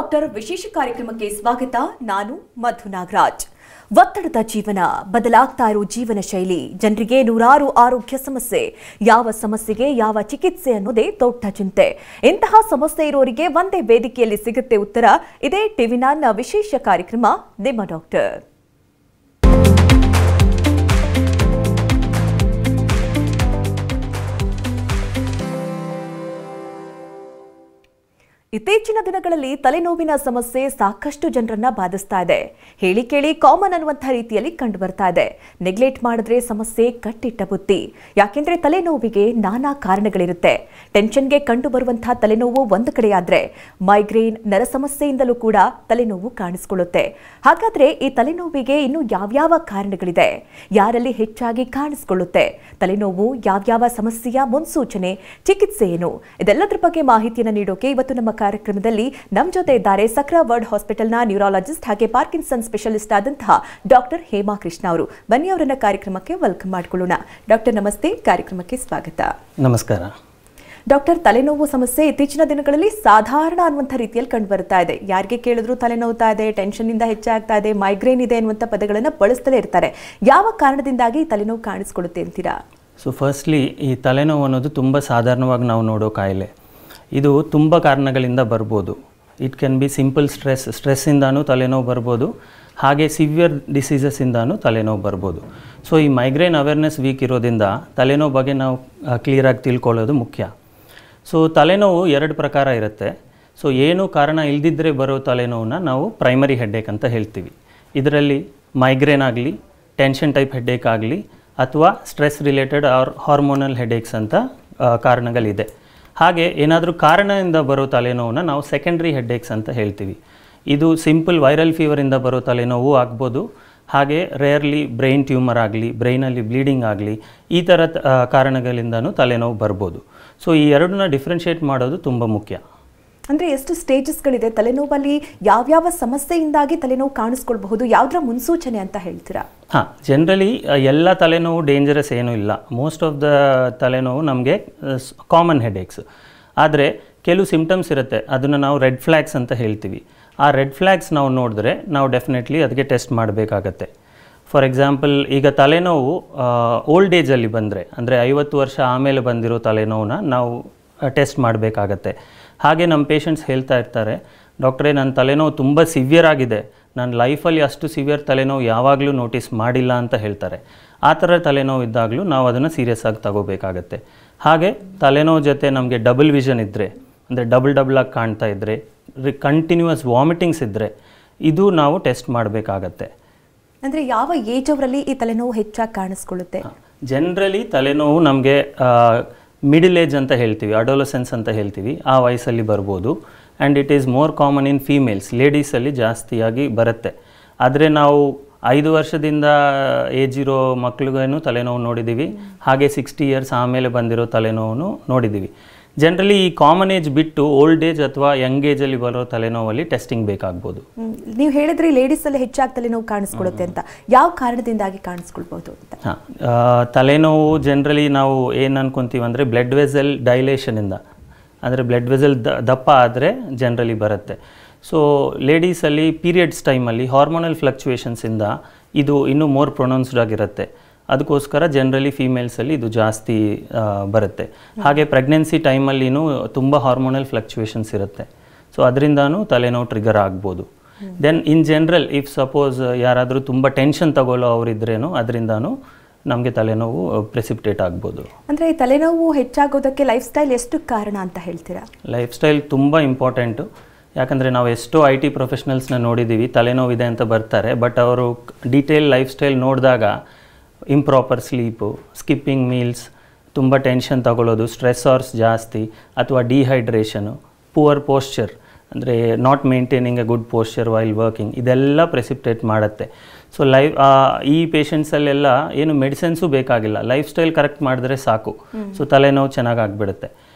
Doctor ವಿಶೇಷ ಕಾರ್ಯಕ್ರಮಕ್ಕೆ ಸ್ವಾಗತ. ನಾನು ಮಧು ನಾಗರಾಜ್. ಒತ್ತಡದ ಜೀವನ, ಬದಲಾಗ್ತಾ ಇರೋ ಜೀವನ ಶೈಲಿ, ಜನರಿಗೆ ನೂರಾರು ಆರೋಗ್ಯ ಸಮಸ್ಯೆ, ಯಾವ ಸಮಸ್ಯೆಗೆ ಯಾವ ಚಿಕಿತ್ಸೆ ಅನ್ನೋದೇ ದೊಡ್ಡ ಚಿಂತೆ. ಇಂತಹ ಸಮಸ್ಯೆ ಇರೋರಿಗೆ ಒಂದೇ ವೇದಿಕೆಯಲ್ಲಿ ಸಿಗುತ್ತೆ ಉತ್ತರ. ಇದೇ ಟಿವಿ9 ವಿಶೇಷ ಕಾರ್ಯಕ್ರಮ ನಿಮ್ಮ ಡಾಕ್ಟರ್. ಇತ್ತೀಚಿನ ದಿನಗಳಲ್ಲಿ ತಲೆನೋವಿನ ಸಮಸ್ಯೆ ಸಾಕಷ್ಟು ಜನರನ್ನ ಬಾಧಿಸ್ತಾ ಇದೆ. ಹೇಳಿ ಕೇಳಿ ಕಾಮನ್ ಅನ್ನುವಂಥ ರೀತಿಯಲ್ಲಿ ಕಂಡು ಬರ್ತಾ ಇದೆ. ನೆಗ್ಲೆಕ್ಟ್ ಮಾಡಿದ್ರೆ ಸಮಸ್ಯೆ ಕಟ್ಟಿಟ್ಟ ಬುತ್ತಿ. ಯಾಕೆಂದ್ರೆ ತಲೆನೋವಿಗೆ ನಾನಾ ಕಾರಣಗಳಿರುತ್ತೆ. ಟೆನ್ಷನ್ಗೆ ಕಂಡು ಬರುವಂತಹ ತಲೆನೋವು ಒಂದು ಕಡೆಯಾದ್ರೆ, ಮೈಗ್ರೇನ್ ನರ ಸಮಸ್ಯೆಯಿಂದಲೂ ಕೂಡ ತಲೆನೋವು ಕಾಣಿಸಿಕೊಳ್ಳುತ್ತೆ. ಹಾಗಾದ್ರೆ ಈ ತಲೆನೋವಿಗೆ ಇನ್ನು ಯಾವ್ಯಾವ ಕಾರಣಗಳಿದೆ, ಯಾರಲ್ಲಿ ಹೆಚ್ಚಾಗಿ ಕಾಣಿಸಿಕೊಳ್ಳುತ್ತೆ, ತಲೆನೋವು ಯಾವ್ಯಾವ ಸಮಸ್ಯೆಯ ಮುನ್ಸೂಚನೆ, ಚಿಕಿತ್ಸೆ ಏನು, ಇದೆಲ್ಲದರ ಬಗ್ಗೆ ಮಾಹಿತಿಯನ್ನು ನೀಡೋಕೆ ಇವತ್ತು ನಮ್ಮ ಕಾರ್ಯಕ್ರಮದಲ್ಲಿ ನಮ್ಮ ಜೊತೆ ಇದ್ದಾರೆ ಸಕ್ರಾ ವರ್ಡ್ ಹಾಸ್ಪಿಟಲ್ನ ನ್ಯೂರಾಲಜಿಸ್ಟ್ ಹಾಗೆ ಪಾರ್ಕಿನ್ಸನ್ ಸ್ಪೆಷಲಿಸ್ಟ್ ಆದಂತಹ ಡಾಕ್ಟರ್ ಹೇಮಾ ಕೃಷ್ಣ ಅವರು. ಬನ್ನಿ ಅವರನ್ನ ಕಾರ್ಯಕ್ರಮಕ್ಕೆ ವೆಲ್ಕಮ್ ಮಾಡಿಕೊಳ್ಳೋಣ. ಡಾಕ್ಟರ್ ನಮಸ್ತೆ, ಕಾರ್ಯಕ್ರಮಕ್ಕೆ ಸ್ವಾಗತ. ನಮಸ್ಕಾರ. ಡಾಕ್ಟರ್, ತಲೆನೋವು ಸಮಸ್ಯೆ ಇತ್ತೀಚಿನ ದಿನಗಳಲ್ಲಿ ಸಾಧಾರಣ ಅನ್ನುವಂಥ ರೀತಿಯಲ್ಲಿ ಕಂಡು ಬರ್ತಾ ಇದೆ. ಯಾರಿಗೆ ಕೇಳಿದ್ರು ತಲೆನೋವ್ತಾ ಇದೆ, ಟೆನ್ಷನ್ ಇಂದ ಹೆಚ್ಚಾಗ್ತಾ ಇದೆ, ಮೈಗ್ರೇನ್ ಇದೆ ಅನ್ನುವಂಥ ಪದಗಳನ್ನು ಬಳಸ್ತಲೇ ಇರ್ತಾರೆ. ಯಾವ ಕಾರಣದಿಂದಾಗಿ ತಲೆನೋವು ಕಾಣಿಸ್ಕೊಳ್ಳುತ್ತೆ ಅಂತೀರಾ? ಸೊ ಫಸ್ಟ್ಲಿ, ಈ ತಲೆನೋವು ಅನ್ನೋದು ತುಂಬ ಸಾಧಾರಣವಾಗಿ ನಾವು ನೋಡೋ ಕಾಯಿಲೆ. ಇದು ತುಂಬ ಕಾರಣಗಳಿಂದ ಬರ್ಬೋದು. ಇಟ್ ಕ್ಯಾನ್ ಬಿ ಸಿಂಪಲ್ ಸ್ಟ್ರೆಸ್ಸಿಂದಾನು ತಲೆನೋವು ಬರ್ಬೋದು, ಹಾಗೆ ಸಿವಿಯರ್ ಡಿಸೀಸಸ್ಸಿಂದಾನು ತಲೆನೋವು ಬರ್ಬೋದು. ಸೊ ಈ ಮೈಗ್ರೇನ್ ಅವೇರ್ನೆಸ್ ವೀಕ್ ಇರೋದ್ರಿಂದ ತಲೆನೋವು ಬಗ್ಗೆ ನಾವು ಕ್ಲಿಯರಾಗಿ ತಿಳ್ಕೊಳ್ಳೋದು ಮುಖ್ಯ. ಸೊ ತಲೆನೋವು ಎರಡು ಪ್ರಕಾರ ಇರುತ್ತೆ. ಸೊ ಏನು ಕಾರಣ ಇಲ್ದಿದ್ದರೆ ಬರೋ ತಲೆನೋವನ್ನ ನಾವು ಪ್ರೈಮರಿ ಹೆಡ್ಡೇಕ್ ಅಂತ ಹೇಳ್ತೀವಿ. ಇದರಲ್ಲಿ ಮೈಗ್ರೇನ್ ಆಗಲಿ, ಟೆನ್ಷನ್ ಟೈಪ್ ಹೆಡ್ಡೇಕ್ ಆಗಲಿ, ಅಥವಾ ಸ್ಟ್ರೆಸ್ ರಿಲೇಟೆಡ್ ಆರ್ ಹಾರ್ಮೋನಲ್ ಹೆಡ್ಡೇಕ್ಸ್ ಅಂತ ಕಾರಣಗಳಿದೆ. ಹಾಗೆ ಏನಾದರೂ ಕಾರಣದಿಂದ ಬರೋ ತಲೆನೋವನ್ನ ನಾವು ಸೆಕೆಂಡ್ರಿ ಹೆಡ್ಡೇಕ್ಸ್ ಅಂತ ಹೇಳ್ತೀವಿ. ಇದು ಸಿಂಪಲ್ ವೈರಲ್ ಫೀವರಿಂದ ಬರೋ ತಲೆನೋವು ಆಗ್ಬೋದು, ಹಾಗೆ ರೇರ್ಲಿ ಬ್ರೈನ್ ಟ್ಯೂಮರ್ ಆಗಲಿ, ಬ್ರೈನಲ್ಲಿ ಬ್ಲೀಡಿಂಗ್ ಆಗಲಿ, ಈ ಥರ ಕಾರಣಗಳಿಂದನೂ ತಲೆನೋವು ಬರ್ಬೋದು. ಸೊ ಈ ಎರಡನ್ನ ಡಿಫ್ರೆನ್ಷಿಯೇಟ್ ಮಾಡೋದು ತುಂಬ ಮುಖ್ಯ. ಅಂದರೆ ಎಷ್ಟು ಸ್ಟೇಜಸ್ಗಳಿದೆ ತಲೆನೋವಲ್ಲಿ, ಯಾವ್ಯಾವ ಸಮಸ್ಯೆಯಿಂದಾಗಿ ತಲೆನೋವು ಕಾಣಿಸ್ಕೊಳ್ಬಹುದು, ಯಾವುದರ ಮುನ್ಸೂಚನೆ ಅಂತ ಹೇಳ್ತೀರಾ? ಹಾಂ, ಜನರಲಿ ಎಲ್ಲ ತಲೆನೋವು ಡೇಂಜರಸ್ ಏನೂ ಇಲ್ಲ. ಮೋಸ್ಟ್ ಆಫ್ ದ ತಲೆನೋವು ನಮಗೆ ಕಾಮನ್ ಹೆಡ್ಏಕ್ಸ್. ಆದರೆ ಕೆಲವು ಸಿಮ್ಟಮ್ಸ್ ಇರುತ್ತೆ, ಅದನ್ನು ನಾವು ರೆಡ್ ಫ್ಲ್ಯಾಗ್ಸ್ ಅಂತ ಹೇಳ್ತೀವಿ. ಆ ರೆಡ್ ಫ್ಲ್ಯಾಗ್ಸ್ ನಾವು ನೋಡಿದ್ರೆ ನಾವು ಡೆಫಿನೆಟ್ಲಿ ಅದಕ್ಕೆ ಟೆಸ್ಟ್ ಮಾಡಬೇಕಾಗತ್ತೆ. ಫಾರ್ ಎಕ್ಸಾಂಪಲ್, ಈಗ ತಲೆನೋವು ಓಲ್ಡ್ ಏಜಲ್ಲಿ ಬಂದರೆ, ಅಂದರೆ 50 ವರ್ಷ ಆಮೇಲೆ ಬಂದಿರೋ ತಲೆನೋವನ್ನ ನಾವು ಟೆಸ್ಟ್ ಮಾಡಬೇಕಾಗತ್ತೆ. ಹಾಗೆ ನಮ್ಮ ಪೇಷಂಟ್ಸ್ ಹೇಳ್ತಾ ಇರ್ತಾರೆ, ಡಾಕ್ಟ್ರೇ ನನ್ನ ತಲೆನೋವು ತುಂಬ ಸಿವಿಯರ್ ಆಗಿದೆ, ನನ್ನ ಲೈಫಲ್ಲಿ ಅಷ್ಟು ಸಿವಿಯರ್ ತಲೆನೋವು ಯಾವಾಗಲೂ ನೋಟಿಸ್ ಮಾಡಿಲ್ಲ ಅಂತ ಹೇಳ್ತಾರೆ. ಆ ಥರ ತಲೆನೋವು ಇದ್ದಾಗಲೂ ನಾವು ಅದನ್ನು ಸೀರಿಯಸ್ ಆಗಿ ತಗೋಬೇಕಾಗತ್ತೆ. ಹಾಗೆ ತಲೆನೋವು ಜೊತೆ ನಮಗೆ ಡಬಲ್ ವಿಷನ್ ಇದ್ದರೆ, ಅಂದರೆ ಡಬಲ್ ಆಗಿ ಕಾಣ್ತಾ ಇದ್ದರೆ, ಕಂಟಿನ್ಯೂಯಸ್ ವಾಮಿಟಿಂಗ್ಸ್ ಇದ್ದರೆ, ಇದು ನಾವು ಟೆಸ್ಟ್ ಮಾಡಬೇಕಾಗತ್ತೆ. ಅಂದರೆ ಯಾವ ಏಜ್ ಅವರಲ್ಲಿ ಈ ತಲೆನೋವು ಹೆಚ್ಚಾಗಿ ಕಾಣಿಸ್ಕೊಳ್ಳುತ್ತೆ? ಜನರಲಿ ತಲೆನೋವು ನಮಗೆ ಮಿಡಲ್ ಏಜ್ ಅಂತ ಹೇಳ್ತೀವಿ, ಅಡೋಲಸೆನ್ಸ್ ಅಂತ ಹೇಳ್ತೀವಿ, ಆ ವಯಸ್ಸಲ್ಲಿ ಬರ್ಬೋದು. And it is more common in females, ಲೇಡೀಸಲ್ಲಿ ಜಾಸ್ತಿಯಾಗಿ ಬರುತ್ತೆ. ಆದರೆ ನಾವು 5 ವರ್ಷದಿಂದ ಏಜ್ ಇರೋ ಮಕ್ಳಿಗೇನು ತಲೆನೋವು ನೋಡಿದ್ದೀವಿ, ಹಾಗೆ 60 ಇಯರ್ಸ್ ಆಮೇಲೆ ಬಂದಿರೋ ತಲೆನೋವನ್ನು ನೋಡಿದ್ದೀವಿ. ಜನರಲಿ ಈ ಕಾಮನ್ ಏಜ್ ಬಿಟ್ಟು ಓಲ್ಡ್ ಏಜ್ ಅಥವಾ ಯಂಗ್ ಏಜಲ್ಲಿ ಬರೋ ತಲೆನೋವಲ್ಲಿ ಟೆಸ್ಟಿಂಗ್ ಬೇಕಾಗ್ಬೋದು. ನೀವು ಹೇಳಿದ್ರಿ ಲೇಡೀಸಲ್ಲಿ ಹೆಚ್ಚಾಗಿ ತಲೆನೋವು ಕಾಣಿಸ್ಕೊಳ್ಳುತ್ತೆ ಅಂತ, ಯಾವ ಕಾರಣದಿಂದಾಗಿ ಕಾಣಿಸ್ಕೊಳ್ಬೋದು ಅಂತ? ಹಾಂ, ತಲೆನೋವು ಜನರಲಿ ನಾವು ಏನು ಅನ್ಕೊತೀವಿ ಅಂದರೆ ಬ್ಲಡ್ ವೆಸಲ್ ಡೈಲೇಷನಿಂದ, ಅಂದರೆ ಬ್ಲಡ್ ವೆಸಲ್ ದಪ್ಪ ಆದರೆ ಜನರಲಿ ಬರುತ್ತೆ. ಸೊ ಲೇಡೀಸಲ್ಲಿ ಪೀರಿಯಡ್ಸ್ ಟೈಮಲ್ಲಿ ಹಾರ್ಮೋನಲ್ ಫ್ಲಕ್ಚುಯೇಷನ್ಸಿಂದ ಇದು ಇನ್ನೂ ಮೋರ್ ಪ್ರೊನೌನ್ಸ್ಡ್ ಆಗಿರುತ್ತೆ. ಅದಕ್ಕೋಸ್ಕರ ಜನರಲಿ ಫೀಮೇಲ್ಸಲ್ಲಿ ಇದು ಜಾಸ್ತಿ ಬರುತ್ತೆ. ಹಾಗೆ ಪ್ರೆಗ್ನೆನ್ಸಿ ಟೈಮಲ್ಲಿನೂ ತುಂಬ ಹಾರ್ಮೋನಲ್ ಫ್ಲಕ್ಚುಯೇಷನ್ಸ್ ಇರುತ್ತೆ. ಸೊ ಅದರಿಂದನೂ ತಲೆನೋವು ಟ್ರಿಗರ್ ಆಗ್ಬೋದು. Then in general if suppose ಯಾರಾದರೂ ತುಂಬ ಟೆನ್ಷನ್ ತಗೊಳ್ಳೋ ಅವರಿದ್ರೇನು ಅದರಿಂದನೂ ನಮಗೆ ತಲೆನೋವು ಪ್ರೆಸಿಪಿಟೇಟ್ ಆಗ್ಬೋದು. ಅಂದರೆ ಈ ತಲೆನೋವು ಹೆಚ್ಚಾಗೋದಕ್ಕೆ ಲೈಫ್ ಸ್ಟೈಲ್ ಎಷ್ಟು ಕಾರಣ ಅಂತ ಹೇಳ್ತೀರಾ? ಲೈಫ್ ಸ್ಟೈಲ್ ತುಂಬ ಇಂಪಾರ್ಟೆಂಟು. ಯಾಕಂದರೆ ನಾವು ಎಷ್ಟೋ IT ಪ್ರೊಫೆಷ್ನಲ್ಸ್ನ ನೋಡಿದ್ದೀವಿ, ತಲೆನೋವಿದೆ ಅಂತ ಬರ್ತಾರೆ, ಬಟ್ ಅವರು ಡೀಟೇಲ್ ಲೈಫ್ ಸ್ಟೈಲ್ ನೋಡಿದಾಗ ಇಂಪ್ರಾಪರ್ ಸ್ಲೀಪು, ಸ್ಕಿಪ್ಪಿಂಗ್ ಮೀಲ್ಸ್, ತುಂಬ ಟೆನ್ಷನ್ ತಗೊಳ್ಳೋದು, ಸ್ಟ್ರೆಸ್ಸಾರ್ಸ್ ಜಾಸ್ತಿ, ಅಥವಾ ಡಿಹೈಡ್ರೇಷನು, ಪುವರ್ ಪೋಶ್ಚರ್, ಅಂದರೆ not maintaining A good posture while working, ಇದೆಲ್ಲ ಪ್ರೆಸಿಪಿಟೇಟ್ ಮಾಡುತ್ತೆ. ಸೊ ಈ ಪೇಷಂಟ್ಸಲ್ಲೆಲ್ಲ ಏನು ಮೆಡಿಸಿನ್ಸು ಬೇಕಾಗಿಲ್ಲ, ಲೈಫ್ ಸ್ಟೈಲ್ ಕರೆಕ್ಟ್ ಮಾಡಿದ್ರೆ ಸಾಕು, ಸೊ ತಲೆನೋವು ಚೆನ್ನಾಗಾಗ್ಬಿಡುತ್ತೆ.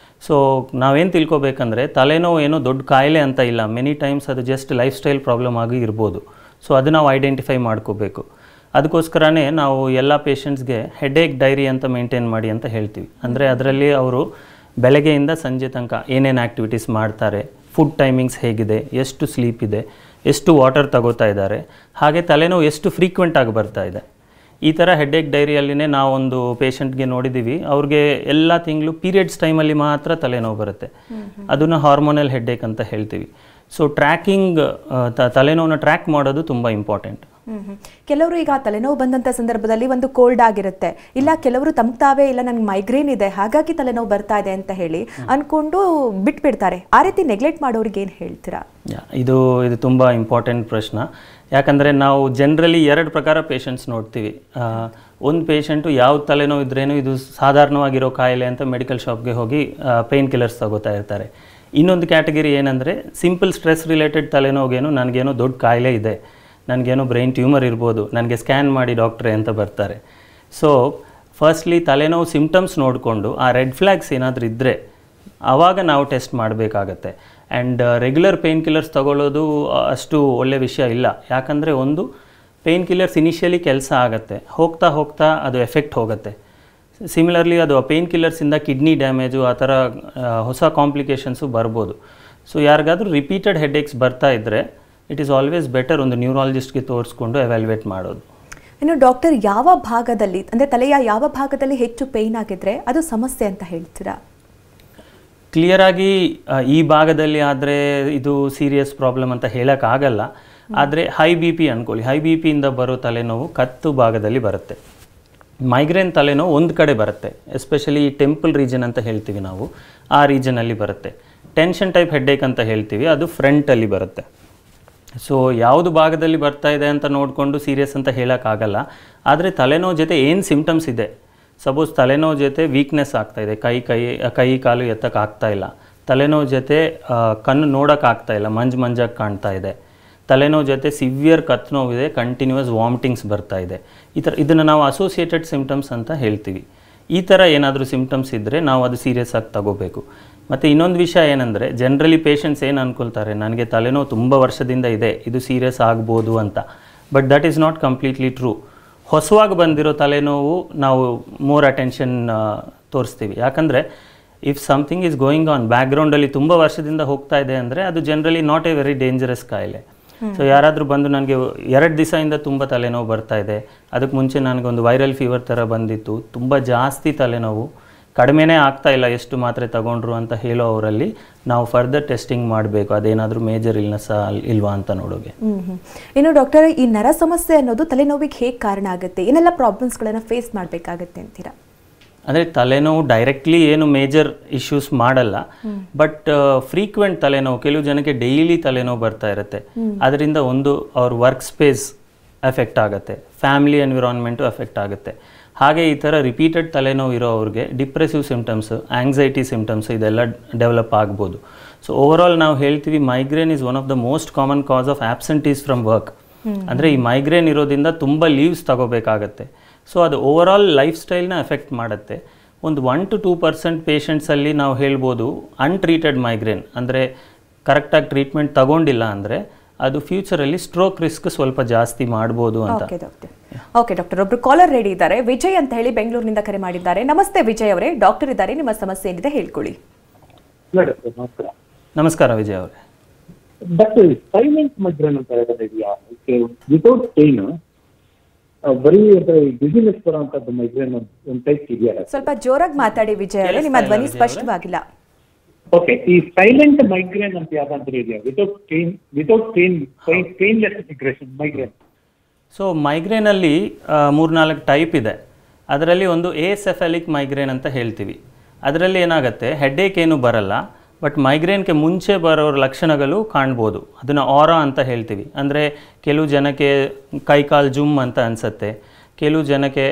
ಸೊ ನಾವೇನು ತಿಳ್ಕೊಬೇಕಂದ್ರೆ ತಲೆನೋವು ಏನೋ ದೊಡ್ಡ ಕಾಯಿಲೆ ಅಂತ ಇಲ್ಲ, ಮೆನಿ ಟೈಮ್ಸ್ ಅದು ಜಸ್ಟ್ ಲೈಫ್ ಸ್ಟೈಲ್ ಪ್ರಾಬ್ಲಮ್ ಆಗಿ ಇರ್ಬೋದು. ಸೊ ಅದು ನಾವು ಐಡೆಂಟಿಫೈ ಮಾಡ್ಕೋಬೇಕು. ಅದಕ್ಕೋಸ್ಕರನೇ ನಾವು ಎಲ್ಲ ಪೇಷಂಟ್ಸ್ಗೆ ಹೆಡ್ಏಕ್ ಡೈರಿ ಅಂತ ಮೇಂಟೈನ್ ಮಾಡಿ ಅಂತ ಹೇಳ್ತೀವಿ. ಅಂದರೆ ಅದರಲ್ಲಿ ಅವರು ಬೆಳಗ್ಗೆಯಿಂದ ಸಂಜೆ ತನಕ ಏನೇನು ಆ್ಯಕ್ಟಿವಿಟೀಸ್ ಮಾಡ್ತಾರೆ, ಫುಡ್ ಟೈಮಿಂಗ್ಸ್ ಹೇಗಿದೆ, ಎಷ್ಟು ಸ್ಲೀಪ್ ಇದೆ, ಎಷ್ಟು ವಾಟರ್ ತಗೋತಾ ಇದ್ದಾರೆ, ಹಾಗೆ ತಲೆನೋವು ಎಷ್ಟು ಫ್ರೀಕ್ವೆಂಟಾಗಿ ಬರ್ತಾ ಇದೆ. ಈ ಥರ ಹೆಡ್ಏಕ್ ಡೈರಿಯಲ್ಲಿನೇ ನಾವೊಂದು ಪೇಷಂಟ್ಗೆ ನೋಡಿದ್ದೀವಿ, ಅವ್ರಿಗೆ ಎಲ್ಲ ತಿಂಗಳು ಪೀರಿಯಡ್ಸ್ ಟೈಮಲ್ಲಿ ಮಾತ್ರ ತಲೆನೋವು ಬರುತ್ತೆ. ಅದನ್ನು ಹಾರ್ಮೋನಲ್ ಹೆಡ್ಏಕ್ ಅಂತ ಹೇಳ್ತೀವಿ. ಸೊ ಟ್ರ್ಯಾಕಿಂಗ್, ತಲೆನೋವನ್ನ ಟ್ರ್ಯಾಕ್ ಮಾಡೋದು ತುಂಬ ಇಂಪಾರ್ಟೆಂಟ್. ಕೆಲವರು ಈಗ ತಲೆನೋವು ಬಂದಂಥ ಸಂದರ್ಭದಲ್ಲಿ ಒಂದು ಕೋಲ್ಡ್ ಆಗಿರುತ್ತೆ, ಇಲ್ಲ ಕೆಲವರು ತಮ್ಗೆ ತಾವೇ ಇಲ್ಲ ನನಗೆ ಮೈಗ್ರೇನ್ ಇದೆ ಹಾಗಾಗಿ ತಲೆನೋವು ಬರ್ತಾ ಇದೆ ಅಂತ ಹೇಳಿ ಅಂದ್ಕೊಂಡು ಬಿಟ್ಬಿಡ್ತಾರೆ. ಆ ರೀತಿ ನೆಗ್ಲೆಕ್ಟ್ ಮಾಡೋರಿಗೆ ಏನು ಹೇಳ್ತೀರಾ? ಇದು ತುಂಬ ಇಂಪಾರ್ಟೆಂಟ್ ಪ್ರಶ್ನೆ. ಯಾಕಂದರೆ ನಾವು ಜನರಲಿ 2 ಪ್ರಕಾರ ಪೇಷಂಟ್ಸ್ ನೋಡ್ತೀವಿ. ಒಂದು ಪೇಷಂಟು ಯಾವ ತಲೆನೋವು ಇದ್ರೇನು ಇದು ಸಾಧಾರಣವಾಗಿರೋ ಕಾಯಿಲೆ ಅಂತ ಮೆಡಿಕಲ್ ಶಾಪ್ಗೆ ಹೋಗಿ ಪೇನ್ ಕಿಲ್ಲರ್ಸ್ ತಗೋತಾ ಇರ್ತಾರೆ. ಇನ್ನೊಂದು ಕ್ಯಾಟಗರಿ ಏನಂದರೆ ಸಿಂಪಲ್ ಸ್ಟ್ರೆಸ್ ರಿಲೇಟೆಡ್ ತಲೆನೋವಿಗೇನು ನನಗೇನೋ ದೊಡ್ಡ ಕಾಯಿಲೆ ಇದೆ, ನನಗೇನೋ ಬ್ರೈನ್ ಟ್ಯೂಮರ್ ಇರ್ಬೋದು, ನನಗೆ ಸ್ಕ್ಯಾನ್ ಮಾಡಿ ಡಾಕ್ಟ್ರೇ ಅಂತ ಬರ್ತಾರೆ. ಸೊ ಫಸ್ಟ್ಲಿ ತಲೆನೋವು ಸಿಮ್ಟಮ್ಸ್ ನೋಡಿಕೊಂಡು ಆ ರೆಡ್ ಫ್ಲ್ಯಾಗ್ಸ್ ಏನಾದರೂ ಇದ್ದರೆ ಆವಾಗ ನಾವು ಟೆಸ್ಟ್ ಮಾಡಬೇಕಾಗತ್ತೆ. ಆ್ಯಂಡ್ ರೆಗ್ಯುಲರ್ ಪೇನ್ ಕಿಲ್ಲರ್ಸ್ ತಗೊಳ್ಳೋದು ಅಷ್ಟು ಒಳ್ಳೆ ವಿಷಯ ಇಲ್ಲ. ಯಾಕಂದರೆ ಒಂದು ಪೇನ್ ಕಿಲ್ಲರ್ಸ್ ಇನಿಷಿಯಲಿ ಕೆಲಸ ಆಗುತ್ತೆ, ಹೋಗ್ತಾ ಹೋಗ್ತಾ ಅದು ಎಫೆಕ್ಟ್ ಹೋಗುತ್ತೆ. ಸಿಮಿಲರ್ಲಿ ಅದು ಪೇನ್ ಕಿಲ್ಲರ್ಸಿಂದ ಕಿಡ್ನಿ ಡ್ಯಾಮೇಜು ಆ ಥರ ಹೊಸ ಕಾಂಪ್ಲಿಕೇಶನ್ಸು ಬರ್ಬೋದು. ಸೊ ಯಾರಿಗಾದರೂ ರಿಪೀಟೆಡ್ ಹೆಡ್ಏಕ್ಸ್ ಬರ್ತಾ ಇದ್ದರೆ ಇಟ್ ಈಸ್ ಆಲ್ವೇಸ್ ಬೆಟರ್ ಒಂದು ನ್ಯೂರಾಲಜಿಸ್ಟ್ಗೆ ತೋರಿಸ್ಕೊಂಡು ಎವ್ಯಾಲ್ಯೂಯೇಟ್ ಮಾಡೋದು. ಇನ್ನು ಡಾಕ್ಟರ್, ಯಾವ ಭಾಗದಲ್ಲಿ ಅಂದರೆ ತಲೆಯ ಯಾವ ಭಾಗದಲ್ಲಿ ಹೆಚ್ಚು ಪೇಯ್ನ್ ಆಗಿದ್ರೆ ಅದು ಸಮಸ್ಯೆ ಅಂತ ಹೇಳ್ತೀರಾ? ಕ್ಲಿಯರಾಗಿ ಈ ಭಾಗದಲ್ಲಿ ಆದರೆ ಇದು ಸೀರಿಯಸ್ ಪ್ರಾಬ್ಲಮ್ ಅಂತ ಹೇಳೋಕ್ಕಾಗಲ್ಲ. ಆದರೆ ಹೈ ಬಿ ಪಿ ಅಂದ್ಕೊಳ್ಳಿ, ಹೈ ಬಿ ಪಿಯಿಂದ ಬರೋ ತಲೆನೋವು ಕತ್ತು ಭಾಗದಲ್ಲಿ ಬರುತ್ತೆ. ಮೈಗ್ರೇನ್ ತಲೆನೋವು ಒಂದು ಕಡೆ ಬರುತ್ತೆ, ಎಸ್ಪೆಷಲಿ ಟೆಂಪಲ್ ರೀಜನ್ ಅಂತ ಹೇಳ್ತೀವಿ ನಾವು, ಆ ರೀಜನಲ್ಲಿ ಬರುತ್ತೆ. ಟೆನ್ಷನ್ ಟೈಪ್ ಹೆಡ್ಏಕ್ ಅಂತ ಹೇಳ್ತೀವಿ, ಅದು ಫ್ರಂಟಲ್ಲಿ ಬರುತ್ತೆ. ಸೊ ಯಾವುದು ಭಾಗದಲ್ಲಿ ಬರ್ತಾ ಇದೆ ಅಂತ ನೋಡಿಕೊಂಡು ಸೀರಿಯಸ್ ಅಂತ ಹೇಳೋಕ್ಕಾಗಲ್ಲ. ಆದರೆ ತಲೆನೋವು ಜೊತೆ ಏನು ಸಿಮ್ಟಮ್ಸ್ ಇದೆ, ಸಪೋಸ್ ತಲೆನೋವು ಜೊತೆ ವೀಕ್ನೆಸ್ ಆಗ್ತಾಯಿದೆ, ಕೈ ಕಾಲು ಎತ್ತಕ್ಕಾಗ್ತಾ ಇಲ್ಲ, ತಲೆನೋವು ಜೊತೆ ಕಣ್ಣು ನೋಡೋಕ್ಕಾಗ್ತಾ ಇಲ್ಲ, ಮಂಜಾಗಿ ಕಾಣ್ತಾ ಇದೆ, ತಲೆನೋವು ಜೊತೆ ಸಿವಿಯರ್ ಕತ್ತು ನೋವಿದೆ, ಕಂಟಿನ್ಯೂಸ್ ವಾಮಿಟಿಂಗ್ಸ್ ಬರ್ತಾ ಇದೆ, ಇದನ್ನು ನಾವು ಅಸೋಸಿಯೇಟೆಡ್ ಸಿಮ್ಟಮ್ಸ್ ಅಂತ ಹೇಳ್ತೀವಿ. ಈ ಥರ ಏನಾದರೂ ಸಿಮ್ಟಮ್ಸ್ ಇದ್ದರೆ ನಾವು ಅದು ಸೀರಿಯಸ್ ಆಗಿ ತಗೋಬೇಕು. ಮತ್ತು ಇನ್ನೊಂದು ವಿಷಯ ಏನಂದರೆ, ಜನರಲಿ ಪೇಷಂಟ್ಸ್ ಏನು ಅಂದ್ಕೊಳ್ತಾರೆ, ನನಗೆ ತಲೆನೋವು ತುಂಬ ವರ್ಷದಿಂದ ಇದೆ, ಇದು ಸೀರಿಯಸ್ ಆಗ್ಬೋದು ಅಂತ. But that is not completely true. ಹೊಸವಾಗಿ ಬಂದಿರೋ ತಲೆನೋವು ನಾವು ಮೋರ್ ಅಟೆನ್ಷನ್ ತೋರಿಸ್ತೀವಿ. ಯಾಕಂದರೆ if something is going on ಬ್ಯಾಕ್ಗ್ರೌಂಡಲ್ಲಿ ತುಂಬ ವರ್ಷದಿಂದ ಹೋಗ್ತಾ ಇದೆ ಅಂದರೆ ಅದು generally not a very dangerous ಕಾಯಿಲೆ. ಸೊ ಯಾರಾದರೂ ಬಂದು ನನಗೆ 2 ದಿವಸದಿಂದ ತುಂಬ ತಲೆನೋವು ಬರ್ತಾ ಇದೆ, ಅದಕ್ಕೆ ಮುಂಚೆ ನನಗೊಂದು ವೈರಲ್ ಫೀವರ್ ಥರ ಬಂದಿತ್ತು, ತುಂಬ ಜಾಸ್ತಿ ತಲೆನೋವು, ಕಡಿಮೆನೇ ಆಗ್ತಾ ಇಲ್ಲ ಎಷ್ಟು ಮಾತ್ರೆ ತಗೊಂಡ್ರು ಅಂತ ಹೇಳೋ ಅವರಲ್ಲಿ ನಾವು ಫರ್ದರ್ ಟೆಸ್ಟಿಂಗ್ ಮಾಡಬೇಕು, ಅದೇನಾದರೂ ಮೇಜರ್ ಇಲ್ನೆಸ್ ಇಲ್ವಾ ಅಂತ ನೋಡೋಗೆ. ಇನ್ನು ಡಾಕ್ಟರ್, ಈ ನರ ಸಮಸ್ಯೆ ಅನ್ನೋದು ತಲೆನೋವಿಗೆ ಹೇಗೆ ಕಾರಣ ಆಗುತ್ತೆ, ಏನೆಲ್ಲ ಪ್ರಾಬ್ಲಮ್ಸ್ಗಳನ್ನು ಫೇಸ್ ಮಾಡಬೇಕಾಗತ್ತೆ ಅಂತೀರಾ? ಅಂದರೆ ತಲೆನೋವು ಡೈರೆಕ್ಟ್ಲಿ ಏನು ಮೇಜರ್ ಇಶ್ಯೂಸ್ ಮಾಡಲ್ಲ, ಬಟ್ ಫ್ರೀಕ್ವೆಂಟ್ ತಲೆನೋವು, ಕೆಲವು ಜನಕ್ಕೆ ಡೈಲಿ ತಲೆನೋವು ಬರ್ತಾ ಇರುತ್ತೆ. ಅದರಿಂದ ಒಂದು ಅವ್ರ ವರ್ಕ್ ಸ್ಪೇಸ್ ಎಫೆಕ್ಟ್ ಆಗುತ್ತೆ, ಫ್ಯಾಮಿಲಿ ಎನ್ವಿರಾನ್ಮೆಂಟು ಎಫೆಕ್ಟ್ ಆಗುತ್ತೆ. ಹಾಗೆ ಈ ಥರ ರಿಪೀಟೆಡ್ ತಲೆನೋವು ಇರೋ ಅವ್ರಿಗೆ ಡಿಪ್ರೆಸಿವ್ ಸಿಮ್ಟಮ್ಸ್, ಆಂಗ್ಸೈಟಿ ಸಿಮ್ಟಮ್ಸ್ ಇದೆಲ್ಲ ಡೆವಲಪ್ ಆಗ್ಬೋದು. ಸೊ ಓವರಾಲ್ ನಾವು ಹೇಳ್ತೀವಿ migraine is one of the most common cause of absentees from work. ಅಂದರೆ ಈ ಮೈಗ್ರೇನ್ ಇರೋದ್ರಿಂದ ತುಂಬ ಲೀವ್ಸ್ ತಗೋಬೇಕಾಗತ್ತೆ. ಸೊ ಅದು ಓವರಾಲ್ ಲೈಫ್ ಸ್ಟೈಲ್ನ ಎಫೆಕ್ಟ್ ಮಾಡುತ್ತೆ. ಒಂದು 1 to 2% ಪೇಷಂಟ್ಸಲ್ಲಿ ನಾವು ಹೇಳ್ಬೋದು ಅನ್ಟ್ರೀಟೆಡ್ ಮೈಗ್ರೇನ್, ಅಂದರೆ ಕರೆಕ್ಟಾಗಿ ಟ್ರೀಟ್ಮೆಂಟ್ ತಗೊಂಡಿಲ್ಲ ಅಂದರೆ ಅದು ಫ್ಯೂಚರಲ್ಲಿ ಸ್ಟ್ರೋಕ್ ರಿಸ್ಕ್ ಸ್ವಲ್ಪ ಜಾಸ್ತಿ ಮಾಡ್ಬೋದು ಅಂತ. ಓಕೆ ಡಾಕ್ಟರ್, ಒಬ್ರು ಕಾಲರ್ ರೆಡಿ ಇದ್ದಾರೆ, ವಿಜಯ್ ಅಂತ ಹೇಳಿ ಬೆಂಗಳೂರಿನಿಂದ ಕರೆ ಮಾಡಿದ್ದಾರೆ. ನಮಸ್ತೆ ವಿಜಯ್ ಅವರೇ, ಡಾಕ್ಟರ್ ಇದ್ದಾರೆ, ನಿಮ್ಮ ಸಮಸ್ಯೆ ಏನಿದೆ ಹೇಳ್ಕೊಳ್ಳಿ. ನಮಸ್ಕಾರ ವಿಜಯ್ ಅವರೇ. ಡಾಕ್ಟರ್, ಸೈಲೆಂಟ್ ಮೈಗ್ರೇನ್ ಅಂತ ಇದೆಯಾ, ವಿತೌಟ್ ಪೇನ್ ಬರೀ ಬಿಸಿನೆಸ್ ಬರುವಂತದ್ದು ಮೈಗ್ರೇನ್ ಒಂದು ಟೈಪ್ ಇದೆಯಾ? ಸ್ವಲ್ಪ ಜೋರಾಗಿ ಮಾತಾಡಿ ವಿಜಯ್ ಅವರೇ, ನಿಮ್ಮ ಧ್ವನಿ ಸ್ಪಷ್ಟವಾಗಿಲ್ಲ. ಓಕೆ, ಈ ಸೈಲೆಂಟ್ ಮೈಗ್ರೇನ್ ಅಂತ ಯಾವ್ದಾದ್ರು ಇದೆಯಾ, ವಿತೌಟ್ ಪೇನ್ಲೆಸ್ ಮೈಗ್ರೇನ್? ಸೊ ಮೈಗ್ರೇನಲ್ಲಿ 3-4 ಟೈಪ್ ಇದೆ. ಅದರಲ್ಲಿ ಒಂದು ಎಸೆಫೆಲಿಕ್ ಮೈಗ್ರೇನ್ ಅಂತ ಹೇಳ್ತೀವಿ. ಅದರಲ್ಲಿ ಏನಾಗುತ್ತೆ, ಹೆಡ್ಏಕ್ ಏನು ಬರಲ್ಲ, ಬಟ್ ಮೈಗ್ರೇನ್ಗೆ ಮುಂಚೆ ಬರೋ ಲಕ್ಷಣಗಳು ಕಾಣ್ಬೋದು. ಅದನ್ನು ಆರಾ ಅಂತ ಹೇಳ್ತೀವಿ. ಅಂದರೆ ಕೆಲವು ಜನಕ್ಕೆ ಕೈಕಾಲು ಜುಮ್ ಅಂತ ಅನಿಸುತ್ತೆ, ಕೆಲವು ಜನಕ್ಕೆ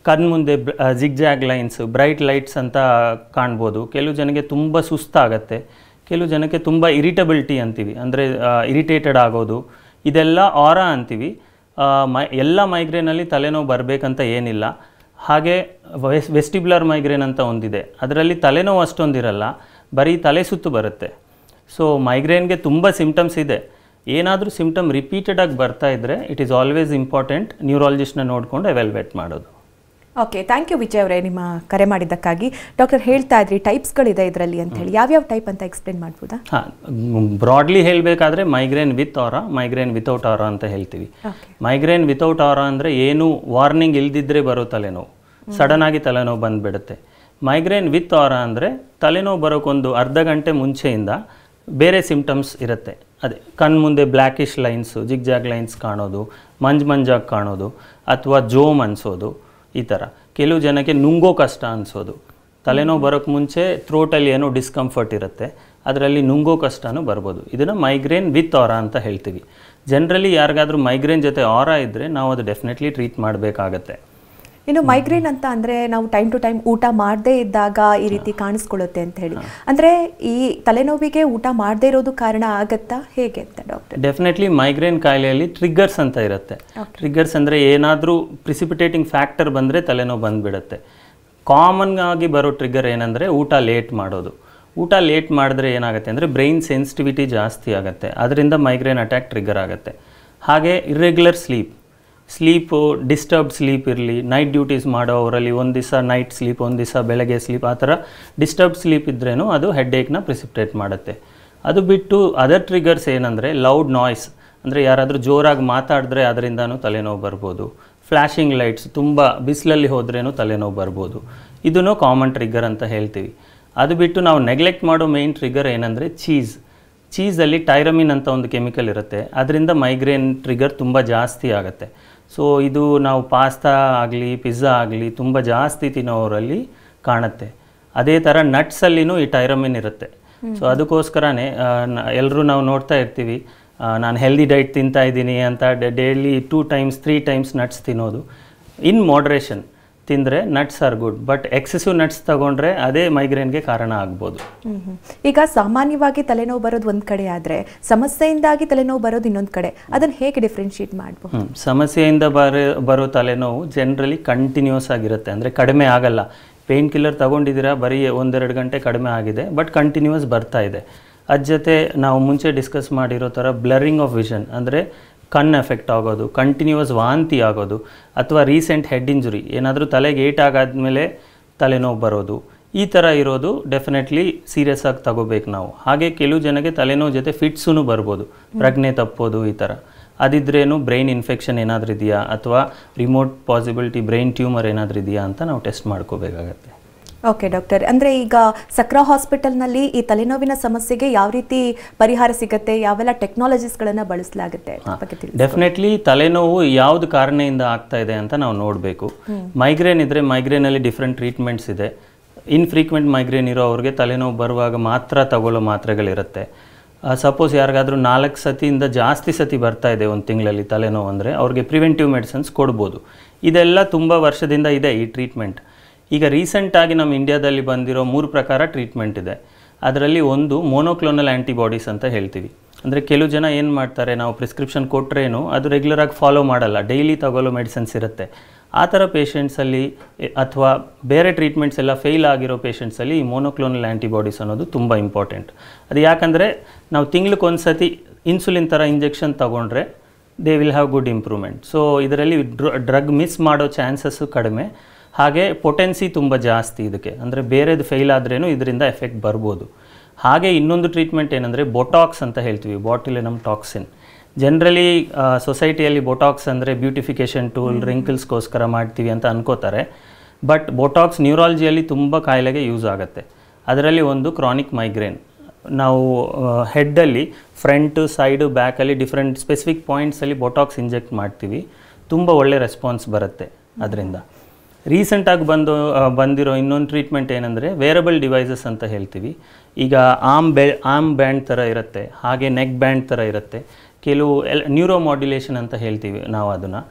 ಕಣ್ಮುಂದೆ ಜಿಗ್ಜಾಗ್ ಲೈನ್ಸ್, ಬ್ರೈಟ್ ಲೈಟ್ಸ್ ಅಂತ ಕಾಣ್ಬೋದು, ಕೆಲವು ಜನಕ್ಕೆ ತುಂಬ ಸುಸ್ತಾಗತ್ತೆ, ಕೆಲವು ಜನಕ್ಕೆ ತುಂಬ ಇರಿಟಬಿಲಿಟಿ ಅಂತೀವಿ, ಅಂದರೆ ಇರಿಟೇಟೆಡ್ ಆಗೋದು, ಇದೆಲ್ಲ ಆರಾ ಅಂತೀವಿ. ಎಲ್ಲ ಮೈಗ್ರೇನಲ್ಲಿ ತಲೆನೋವು ಬರಬೇಕಂತ ಏನಿಲ್ಲ. ಹಾಗೆ ವೆಸ್ಟಿಬ್ಯುಲರ್ ಮೈಗ್ರೇನ್ ಅಂತ ಒಂದಿದೆ, ಅದರಲ್ಲಿ ತಲೆನೋವು ಅಷ್ಟೊಂದಿರಲ್ಲ, ಬರೀ ತಲೆ ಸುತ್ತು ಬರುತ್ತೆ. ಸೊ ಮೈಗ್ರೇನ್ಗೆ ತುಂಬ ಸಿಮ್ಟಮ್ಸ್ ಇದೆ. ಏನಾದರೂ ಸಿಮ್ಟಮ್ ರಿಪೀಟೆಡ್ ಆಗಿ ಬರ್ತಾ ಇದ್ದರೆ ಇಟ್ ಈಸ್ ಆಲ್ವೇಸ್ ಇಂಪಾರ್ಟೆಂಟ್ ನ್ಯೂರಾಲಜಿಸ್ಟ್ನ ನೋಡಿಕೊಂಡು ಎವ್ಯಾಲ್ಯೂಯೇಟ್ ಮಾಡೋದು. ಓಕೆ, ಥ್ಯಾಂಕ್ ಯು ವಿಜಯ್ ಅವರೇ ನಿಮ್ಮ ಕರೆ ಮಾಡಿದ್ದಕ್ಕಾಗಿ. ಡಾಕ್ಟರ್ ಹೇಳ್ತಾ ಇದ್ರಿ ಟೈಪ್ಸ್ಗಳಿದೆ ಇದರಲ್ಲಿ ಅಂತ ಹೇಳಿ, ಯಾವ್ಯಾವ ಟೈಪ್ ಅಂತ ಎಕ್ಸ್ಪ್ಲೇನ್ ಮಾಡ್ಬೋದಾ? ಬ್ರಾಡ್ಲಿ ಹೇಳಬೇಕಾದ್ರೆ migraine with Arrah, migraine without ಆರಾ ಅಂತ ಹೇಳ್ತೀವಿ. ಮೈಗ್ರೇನ್ ವಿತೌಟ್ ಆರಾ ಅಂದರೆ ಏನು ವಾರ್ನಿಂಗ್ ಇಲ್ದಿದ್ರೆ ಬರೋ ತಲೆನೋವು, ಸಡನ್ ಆಗಿ ತಲೆನೋವು ಬಂದುಬಿಡುತ್ತೆ. ಮೈಗ್ರೇನ್ ವಿತ್ ಆರಾ ಅಂದರೆ ತಲೆನೋವು ಬರೋಕ್ಕೊಂದು ಅರ್ಧ ಗಂಟೆ ಮುಂಚೆಯಿಂದ ಬೇರೆ ಸಿಂಪ್ಟಮ್ಸ್ ಇರುತ್ತೆ. ಅದೇ ಕಣ್ಮುಂದೆ ಬ್ಲ್ಯಾಕಿಶ್ ಲೈನ್ಸು, ಜಿಗ್ಜಾಗ್ ಲೈನ್ಸ್ ಕಾಣೋದು, ಮಂಜಾಗಿ ಕಾಣೋದು, ಅಥವಾ ಜೋಮ್ ಅನಿಸೋದು, ಈ ಥರ. ಕೆಲವು ಜನಕ್ಕೆ ನುಂಗೋ ಕಷ್ಟ ಅನಿಸೋದು, ತಲೆನೋವು ಬರೋಕ್ಕೆ ಮುಂಚೆ ಥ್ರೋಟಲ್ಲಿ ಏನೋ ಡಿಸ್ಕಂಫರ್ಟ್ ಇರುತ್ತೆ, ಅದರಲ್ಲಿ ನುಂಗೋ ಕಷ್ಟನೂ ಬರ್ಬೋದು. ಇದನ್ನು ಮೈಗ್ರೇನ್ ವಿತ್ ಆರಾ ಅಂತ ಹೇಳ್ತೀವಿ. ಜನರಲಿ ಯಾರಿಗಾದ್ರೂ ಮೈಗ್ರೇನ್ ಜೊತೆ ಆರಾ ಇದ್ದರೆ ನಾವು ಅದು ಡೆಫಿನೆಟ್ಲಿ ಟ್ರೀಟ್ ಮಾಡಬೇಕಾಗತ್ತೆ. ಇನ್ನು ಮೈಗ್ರೇನ್ ಅಂತ ಅಂದರೆ ನಾವು ಟೈಮ್ ಟು ಟೈಮ್ ಊಟ ಮಾಡದೇ ಇದ್ದಾಗ ಈ ರೀತಿ ಕಾಣಿಸ್ಕೊಳ್ಳುತ್ತೆ ಅಂತ ಹೇಳಿ, ಅಂದರೆ ಈ ತಲೆನೋವಿಗೆ ಊಟ ಮಾಡದೇ ಇರೋದು ಕಾರಣ ಆಗತ್ತಾ, ಹೇಗೆ ಅಂತ ಡಾಕ್ಟರ್? ಡೆಫಿನೆಟ್ಲಿ ಮೈಗ್ರೇನ್ ಕಾಯಿಲೆಯಲ್ಲಿ ಟ್ರಿಗ್ಗರ್ಸ್ ಅಂತ ಇರುತ್ತೆ. ಟ್ರಿಗ್ಗರ್ಸ್ ಅಂದರೆ ಏನಾದರೂ ಪ್ರಿಸಿಪಿಟೇಟಿಂಗ್ ಫ್ಯಾಕ್ಟರ್ ಬಂದರೆ ತಲೆನೋವು ಬಂದುಬಿಡುತ್ತೆ. ಕಾಮನ್ ಆಗಿ ಬರೋ ಟ್ರಿಗ್ಗರ್ ಏನಂದರೆ ಊಟ ಲೇಟ್ ಮಾಡೋದು. ಊಟ ಲೇಟ್ ಮಾಡಿದ್ರೆ ಏನಾಗುತ್ತೆ ಅಂದರೆ ಬ್ರೈನ್ ಸೆನ್ಸಿಟಿವಿಟಿ ಜಾಸ್ತಿ ಆಗುತ್ತೆ, ಅದರಿಂದ ಮೈಗ್ರೇನ್ ಅಟ್ಯಾಕ್ ಟ್ರಿಗ್ಗರ್ ಆಗುತ್ತೆ. ಹಾಗೆ ಇರ್ರೆಗ್ಯುಲರ್ ಸ್ಲೀಪು, ಡಿಸ್ಟರ್ಬ್ಡ್ ಸ್ಲೀಪ್ ಇರಲಿ, ನೈಟ್ ಡ್ಯೂಟೀಸ್ ಮಾಡೋವರಲ್ಲಿ ಒಂದು ದಿವಸ ನೈಟ್ ಸ್ಲೀಪ್, ಒಂದು ದಿವಸ ಬೆಳಗ್ಗೆ ಸ್ಲೀಪ್, ಆ ಥರ ಡಿಸ್ಟರ್ಬ್ಡ್ ಸ್ಲೀಪ್ ಇದ್ರೇನು ಅದು ಹೆಡ್ಏಕ್ನ ಪ್ರಿಸಿಪಿಟೇಟ್ ಮಾಡುತ್ತೆ. ಅದು ಬಿಟ್ಟು ಅದರ್ ಟ್ರಿಗರ್ಸ್ ಏನಂದರೆ ಲೌಡ್ ನಾಯ್ಸ್, ಅಂದರೆ ಯಾರಾದರೂ ಜೋರಾಗಿ ಮಾತಾಡಿದ್ರೆ ಅದರಿಂದನೂ ತಲೆನೋವು ಬರ್ಬೋದು. ಫ್ಲ್ಯಾಶಿಂಗ್ ಲೈಟ್ಸ್, ತುಂಬ ಬಿಸಿಲಲ್ಲಿ ಹೋದ್ರೇನು ತಲೆನೋವು ಬರ್ಬೋದು. ಇದೂ ಕಾಮನ್ ಟ್ರಿಗ್ಗರ್ ಅಂತ ಹೇಳ್ತೀವಿ. ಅದು ಬಿಟ್ಟು ನಾವು ನೆಗ್ಲೆಕ್ಟ್ ಮಾಡೋ ಮೇಯ್ನ್ ಟ್ರಿಗ್ಗರ್ ಏನಂದರೆ ಚೀಸಲ್ಲಿ ಟೈರಮಿನ್ ಅಂತ ಒಂದು ಕೆಮಿಕಲ್ ಇರುತ್ತೆ, ಅದರಿಂದ ಮೈಗ್ರೇನ್ ಟ್ರಿಗ್ಗರ್ ತುಂಬ ಜಾಸ್ತಿ ಆಗುತ್ತೆ. ಸೊ ಇದು ನಾವು ಪಾಸ್ತಾ ಆಗಲಿ ಪಿಜ್ಜಾ ಆಗಲಿ ತುಂಬ ಜಾಸ್ತಿ ತಿನ್ನೋರಲ್ಲಿ ಕಾಣುತ್ತೆ. ಅದೇ ಥರ ನಟ್ಸಲ್ಲಿನೂ ಈ ಟೈರಮಿನ್ ಇರುತ್ತೆ. ಸೊ ಅದಕ್ಕೋಸ್ಕರನೇ ಎಲ್ಲರೂ ನಾವು ನೋಡ್ತಾ ಇರ್ತೀವಿ, ನಾನು ಹೆಲ್ದಿ ಡೈಟ್ ತಿಂತಾ ಇದ್ದೀನಿ ಅಂತ ಡೈಲಿ 2 times 3 times ನಟ್ಸ್ ತಿನ್ನೋದು. ಇನ್ ಮಾಡ್ರೇಷನ್ ತಿಂದರೆ nuts are good, but excessive nuts ತಗೊಂಡ್ರೆ ಅದೇ ಮೈಗ್ರೇನ್ಗೆ ಕಾರಣ ಆಗ್ಬೋದು. ಈಗ ಸಾಮಾನ್ಯವಾಗಿ ತಲೆನೋವು ಬರೋದು ಒಂದು ಕಡೆ ಆದರೆ ಸಮಸ್ಯೆಯಿಂದಾಗಿ ತಲೆನೋವು ಬರೋದು ಇನ್ನೊಂದು ಕಡೆ, ಅದನ್ನು ಹೇಗೆ ಡಿಫ್ರೆನ್ಶಿಯೇಟ್ ಮಾಡ್ಬೋದು? ಸಮಸ್ಯೆಯಿಂದ ಬರೋ ತಲೆನೋವು ಜನರಲಿ ಕಂಟಿನ್ಯೂಸ್ ಆಗಿರುತ್ತೆ, ಅಂದರೆ ಕಡಿಮೆ ಆಗಲ್ಲ. ಪೇಯ್ನ್ ಕಿಲ್ಲರ್ ತಗೊಂಡಿದ್ದೀರಾ, ಬರೀ 1-2 ಗಂಟೆ ಕಡಿಮೆ ಆಗಿದೆ, ಬಟ್ ಕಂಟಿನ್ಯೂಸ್ ಬರ್ತಾ ಇದೆ. ಅದ್ರ ಜೊತೆ ನಾವು ಮುಂಚೆ ಡಿಸ್ಕಸ್ ಮಾಡಿರೋ ಥರ ಬ್ಲರಿಂಗ್ ಆಫ್ ವಿಷನ್, ಅಂದರೆ ಕಣ್ಣು ಎಫೆಕ್ಟ್ ಆಗೋದು, ಕಂಟಿನ್ಯೂಸ್ ವಾಂತಿ ಆಗೋದು, ಅಥವಾ ರೀಸೆಂಟ್ ಹೆಡ್ ಇಂಜುರಿ, ಏನಾದರೂ ತಲೆಗೆ ಏಟಾಗಾದ್ಮೇಲೆ ತಲೆನೋವು ಬರೋದು, ಈ ಥರ ಇರೋದು ಡೆಫಿನೆಟ್ಲಿ ಸೀರಿಯಸ್ ಆಗಿ ತಗೋಬೇಕು ನಾವು. ಹಾಗೆ ಕೆಲವು ಜನಕ್ಕೆ ತಲೆನೋವು ಜೊತೆ ಫಿಟ್ಸೂ ಬರ್ಬೋದು, ಪ್ರಜ್ಞೆ ತಪ್ಪೋದು, ಈ ಥರ. ಅದಿದ್ರೇನು ಬ್ರೈನ್ ಇನ್ಫೆಕ್ಷನ್ ಏನಾದರೂ ಇದೆಯಾ, ಅಥವಾ ರಿಮೋಟ್ ಪಾಸಿಬಿಲಿಟಿ ಬ್ರೈನ್ ಟ್ಯೂಮರ್ ಏನಾದರೂ ಇದೆಯಾ ಅಂತ ನಾವು ಟೆಸ್ಟ್ ಮಾಡ್ಕೋಬೇಕಾಗತ್ತೆ. ಓಕೆ ಡಾಕ್ಟರ್, ಅಂದರೆ ಈಗ ಸಕ್ರಾ ಹಾಸ್ಪಿಟಲ್ನಲ್ಲಿ ಈ ತಲೆನೋವಿನ ಸಮಸ್ಯೆಗೆ ಯಾವ ರೀತಿ ಪರಿಹಾರ ಸಿಗುತ್ತೆ, ಯಾವೆಲ್ಲ ಟೆಕ್ನಾಲಜೀಸ್ಗಳನ್ನು ಬಳಸಲಾಗುತ್ತೆ? ಡೆಫಿನೆಟ್ಲಿ ತಲೆನೋವು ಯಾವ್ದು ಕಾರಣದಿಂದ ಆಗ್ತಾ ಇದೆ ಅಂತ ನಾವು ನೋಡಬೇಕು. ಮೈಗ್ರೇನ್ ಇದ್ದರೆ ಮೈಗ್ರೇನಲ್ಲಿ ಡಿಫ್ರೆಂಟ್ ಟ್ರೀಟ್ಮೆಂಟ್ಸ್ ಇದೆ. ಇನ್ಫ್ರೀಕ್ವೆಂಟ್ ಮೈಗ್ರೇನ್ ಇರೋ ಅವ್ರಿಗೆ ತಲೆನೋವು ಬರುವಾಗ ಮಾತ್ರ ತಗೊಳ್ಳೋ ಮಾತ್ರೆಗಳಿರುತ್ತೆ. ಸಪೋಸ್ ಯಾರಿಗಾದ್ರೂ 4 ಸತಿಯಿಂದ ಜಾಸ್ತಿ ಸತಿ ಬರ್ತಾ ಇದೆ ಒಂದು ತಿಂಗಳಲ್ಲಿ ತಲೆನೋವು ಅಂದರೆ ಅವ್ರಿಗೆ ಪ್ರಿವೆಂಟಿವ್ ಮೆಡಿಸಿನ್ಸ್ ಕೊಡ್ಬೋದು. ಇದೆಲ್ಲ ತುಂಬ ವರ್ಷದಿಂದ ಇದೆ ಈ ಟ್ರೀಟ್ಮೆಂಟ್. ಈಗ ರೀಸೆಂಟಾಗಿ ನಮ್ಮ ಇಂಡಿಯಾದಲ್ಲಿ ಬಂದಿರೋ 3 ಪ್ರಕಾರ ಟ್ರೀಟ್ಮೆಂಟ್ ಇದೆ. ಅದರಲ್ಲಿ ಒಂದು ಮೋನೋಕ್ಲೋನಲ್ ಆ್ಯಂಟಿಬಾಡೀಸ್ ಅಂತ ಹೇಳ್ತೀವಿ. ಅಂದರೆ ಕೆಲವು ಜನ ಏನು ಮಾಡ್ತಾರೆ, ನಾವು ಪ್ರಿಸ್ಕ್ರಿಪ್ಷನ್ ಕೊಟ್ಟರೇನು ಅದು ರೆಗ್ಯುಲರಾಗಿ ಫಾಲೋ ಮಾಡಲ್ಲ, ಡೈಲಿ ತಗೊಳ್ಳೋ ಮೆಡಿಸಿನ್ಸ್ ಇರುತ್ತೆ. ಆ ಥರ ಪೇಷಂಟ್ಸಲ್ಲಿ ಅಥವಾ ಬೇರೆ ಟ್ರೀಟ್ಮೆಂಟ್ಸ್ ಎಲ್ಲ ಫೇಲ್ ಆಗಿರೋ ಪೇಷಂಟ್ಸಲ್ಲಿ ಈ ಮೋನೋಕ್ಲೋನಲ್ ಆ್ಯಂಟಿಬಾಡೀಸ್ ಅನ್ನೋದು ತುಂಬ ಇಂಪಾರ್ಟೆಂಟ್. ಅದು ಯಾಕಂದರೆ ನಾವು ತಿಂಗ್ಳಿಗೊಂದು ಸತಿ ಇನ್ಸುಲಿನ್ ಥರ ಇಂಜೆಕ್ಷನ್ ತೊಗೊಂಡ್ರೆ they will have good improvement. So ಇದರಲ್ಲಿ ಡ್ರಗ್ ಮಿಸ್ ಮಾಡೋ ಚಾನ್ಸಸ್ಸು ಕಡಿಮೆ, ಹಾಗೆ ಪೊಟೆನ್ಸಿ ತುಂಬ ಜಾಸ್ತಿ ಇದಕ್ಕೆ, ಅಂದರೆ ಬೇರೆದು ಫೇಲ್ ಆದ್ರೇನು ಇದರಿಂದ ಎಫೆಕ್ಟ್ ಬರ್ಬೋದು. ಹಾಗೆ ಇನ್ನೊಂದು ಟ್ರೀಟ್ಮೆಂಟ್ ಏನಂದರೆ ಬೊಟಾಕ್ಸ್ ಅಂತ ಹೇಳ್ತೀವಿ, ಬಾಟ್ಯುಲಿನಮ್ ಟಾಕ್ಸಿನ್. ಜನರಲಿ ಸೊಸೈಟಿಯಲ್ಲಿ ಬೊಟಾಕ್ಸ್ ಅಂದರೆ ಬ್ಯೂಟಿಫಿಕೇಷನ್ ಟೂಲ್, ರಿಂಕಲ್ಸ್ಗೋಸ್ಕರ ಮಾಡ್ತೀವಿ ಅಂತ ಅನ್ಕೋತಾರೆ. ಬಟ್ ಬೊಟಾಕ್ಸ್ ನ್ಯೂರಾಲಜಿಯಲ್ಲಿ ತುಂಬ ಕಾಯಿಲೆಗೆ ಯೂಸ್ ಆಗುತ್ತೆ. ಅದರಲ್ಲಿ ಒಂದು ಕ್ರಾನಿಕ್ ಮೈಗ್ರೇನ್. ನಾವು ಹೆಡ್ಡಲ್ಲಿ ಫ್ರಂಟು ಸೈಡು ಬ್ಯಾಕಲ್ಲಿ ಡಿಫ್ರೆಂಟ್ ಸ್ಪೆಸಿಫಿಕ್ ಪಾಯಿಂಟ್ಸಲ್ಲಿ ಬೊಟಾಕ್ಸ್ ಇಂಜೆಕ್ಟ್ ಮಾಡ್ತೀವಿ, ತುಂಬ ಒಳ್ಳೆ ರೆಸ್ಪಾನ್ಸ್ ಬರುತ್ತೆ ಅದರಿಂದ. ರೀಸೆಂಟಾಗಿ ಬಂದಿರೋ ಇನ್ನೊಂದು ಟ್ರೀಟ್ಮೆಂಟ್ ಏನಂದರೆ ವೇರಬಲ್ ಡಿವೈಸಸ್ ಅಂತ ಹೇಳ್ತೀವಿ. ಈಗ ಆರ್ಮ್ ಬ್ಯಾಂಡ್ ಥರ ಇರುತ್ತೆ, ಹಾಗೆ ನೆಕ್ ಬ್ಯಾಂಡ್ ಥರ ಇರುತ್ತೆ. ಕೆಲವು ನ್ಯೂರೋ ಮಾಡ್ಯುಲೇಷನ್ ಅಂತ ಹೇಳ್ತೀವಿ ನಾವು